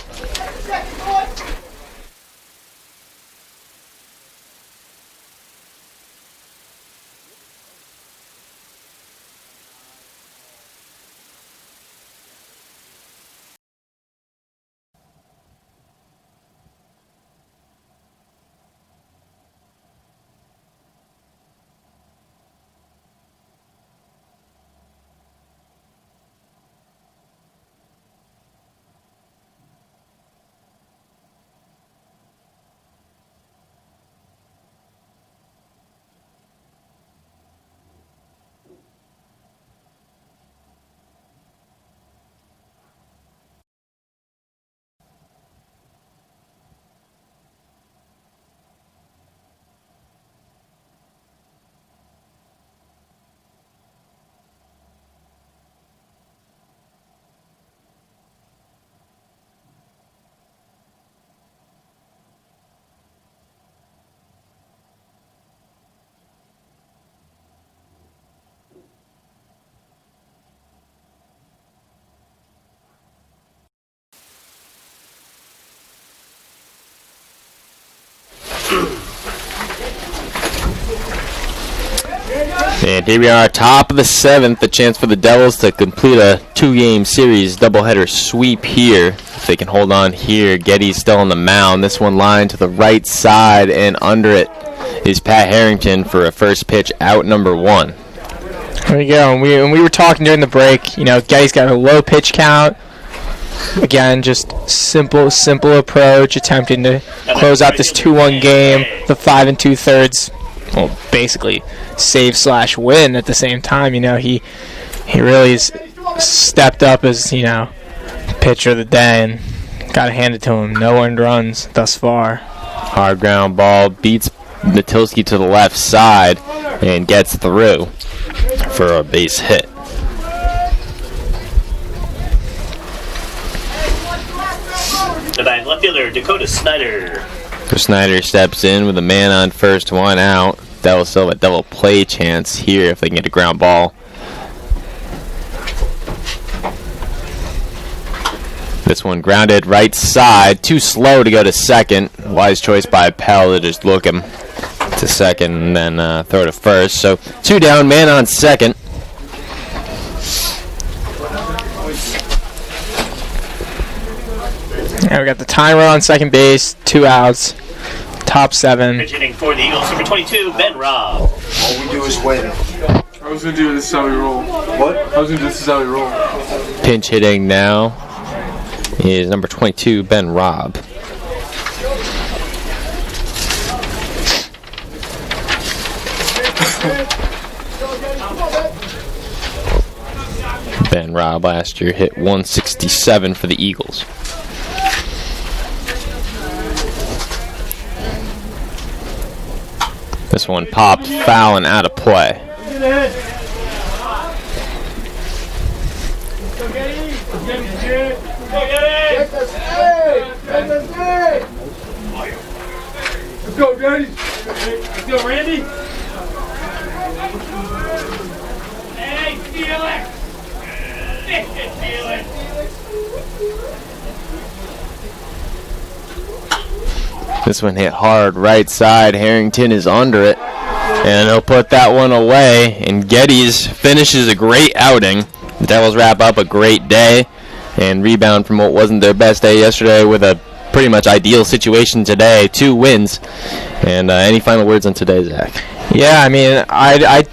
And here we are, top of the 7th, a chance for the Devils to complete a 2-game series doubleheader sweep here. If they can hold on here, Getty's still on the mound. This one lined to the right side, and under it is Pat Harrington for a first pitch out number 1. There you go. And we were talking during the break. You know, Getty's got a low pitch count. Again, just simple approach, attempting to close out this 2-1 game. The 5 2/3. Well, basically save/win at the same time. You know, he really has stepped up as, you know, pitcher of the day, and got to hand it to him. No earned runs thus far. Hard ground ball beats Matilski to the left side and gets through for a base hit. The batting left fielder, Dakota Snyder. Snyder steps in with a man on first, 1 out. Devils still have a double play chance here if they can get a ground ball. This one grounded right side, too slow to go to second. Wise choice by Pell to just look him to second and then throw to first. So 2 down, man on second. Yeah, we got the tying run on second base, 2 outs, top 7. Pitch hitting for the Eagles, number 22, Ben Robb. All we do is win. I was gonna do this is how we roll. What? I was gonna do this is how we roll. Pinch hitting now is number 22, Ben Robb. Ben Robb last year hit 167 for the Eagles. This one popped foul and out of play. Let's go, Daddy. Let's go, Randy. Hey, Felix. Felix. This one hit hard right side. Harrington is under it, and he'll put that one away. And Getty's finishes a great outing. The Devils wrap up a great day and rebound from what wasn't their best day yesterday with a pretty much ideal situation today. 2 wins. And any final words on today, Zach? Yeah, I mean, I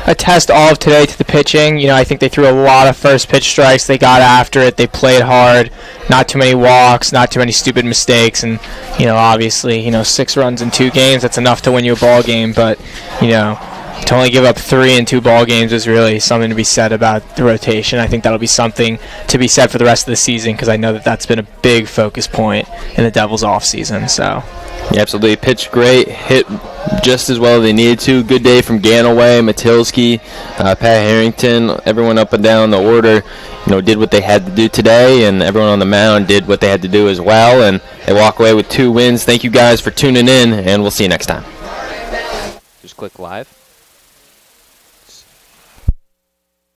attest all of today to the pitching. You know, I think they threw a lot of first pitch strikes. They got after it. They played hard. Not too many walks, not too many stupid mistakes. And, you know, obviously, you know, 6 runs in 2 games, that's enough to win you a ball game. But, you know, to only give up 3 in 2 ball games is really something to be said about the rotation. I think that'll be something to be said for the rest of the season, because I know that that's been a big focus point in the Devils' offseason. So, Yeah, absolutely. Pitched great. Hit just as well as they needed to. Good day from Ganaway, Matilski, Pat Harrington. Everyone up and down the order, you know, did what they had to do today, and everyone on the mound did what they had to do as well. And they walk away with 2 wins. Thank you guys for tuning in, and we'll see you next time. Just click live.